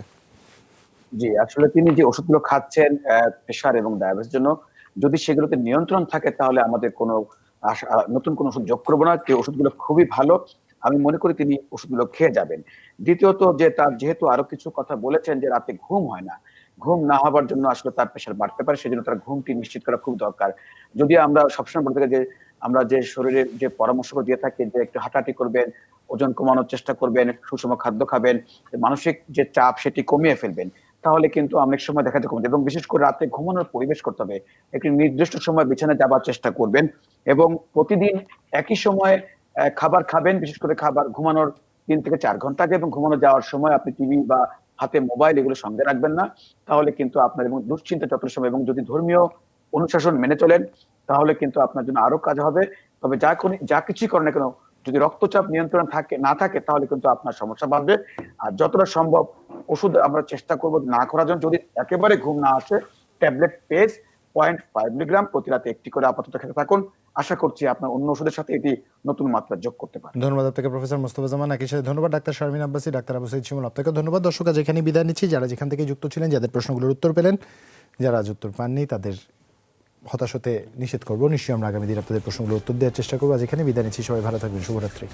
জি, আসলে তিনি যে ওষুধগুলো খাচ্ছেন প্রেশার এবং ডায়াবেটিসের জন্য, যদি সেগুলোতে নিয়ন্ত্রণ থাকে তাহলে আমাদের কোনো নতুন কোনো ওষুধ যোগ করবো না। যে ওষুধগুলো খুবই ভালো, আমি মনে করি তিনি ওষুধগুলো খেয়ে যাবেন। দ্বিতীয়ত, যে তার যেহেতু আরো কিছু কথা বলেছেন যে রাতে ঘুম হয় না, ঘুম না হওয়ার জন্য আসলে তার প্রেশার বাড়তে পারে, সেজন্য তার ঘুমটি নিশ্চিত করা খুব দরকার। যদি আমরা সবসময় বলতে থাকি যে আমরা যে শরীরে যে পরামর্শগুলো দিয়ে থাকি যে একটু হাঁটাহাঁটি করবেন, ওজন কমানোর চেষ্টা করবেন, সুষম খাদ্য খাবেন, মানসিক যে চাপ সেটি কমিয়ে ফেলবেন, তাহলে কিন্তু অনেক সময় দেখা যায় কমে যায়। এবং বিশেষ করে রাতে ঘুমানোর পরিবেশ করতে হবে, একটি নির্দিষ্ট সময় বিছানায় যাবার চেষ্টা করবেন এবং প্রতিদিন একই সময়ে খাবার খাবেন। বিশেষ করে খাবার ঘুমানোর 3 থেকে 4 ঘন্টা আগে এবং ঘুমানো যাওয়ার সময় আপনি টিভি বা হাতে মোবাইল এগুলো সঙ্গে রাখবেন না। তাহলে কিন্তু আপনার এবং দুশ্চিন্তা যত সময় এবং যদি ধর্মীয় অনুশাসন মেনে চলেন তাহলে কিন্তু আপনার জন্য আরো কাজ হবে। তবে যা কিছুই করেন না কেন, যদি রক্তচাপ নিয়ন্ত্রণ না থাকে তাহলে কিন্তু আপনার সমস্যা বাড়বে। আর যতটা সম্ভব ওষুধ আমরা চেষ্টা করব না করার জন্য। যদি একেবারে ঘুম না আসে, ট্যাবলেট পেজ 0.5 মিলিগ্রাম প্রতি রাতে একটি করে আপাতত খেতে থাকুন। আশা করছি আপনার অন্য ওষুধের সাথে এটি নতুন মাত্রা যোগ করতে পারেন। ধন্যবাদ আপনাকে প্রফেসর মোস্তফা জামান। একই সাথে ধন্যবাদ ডাক্তার শারমিন আব্বাসী, ডাক্তার আবু সাইদ শিমুল, আপনাকে ধন্যবাদ। দর্শক আজ এখানে বিদায় নিচ্ছি। যারা যেখান থেকে যুক্ত ছিলেন, যাদের প্রশ্নগুলোর উত্তর পেলেন, যারা আজ উত্তর পাননি তাদের হতাশ হতে নিষেধ করবো। নিশ্চয়ই আমরা আগামী দিন আপনাদের প্রশ্নগুলোর উত্তর দেওয়ার চেষ্টা করবো। আজ এখানে বিদায় নিচ্ছি। সবাই ভালো থাকবেন। শুভরাত্রি।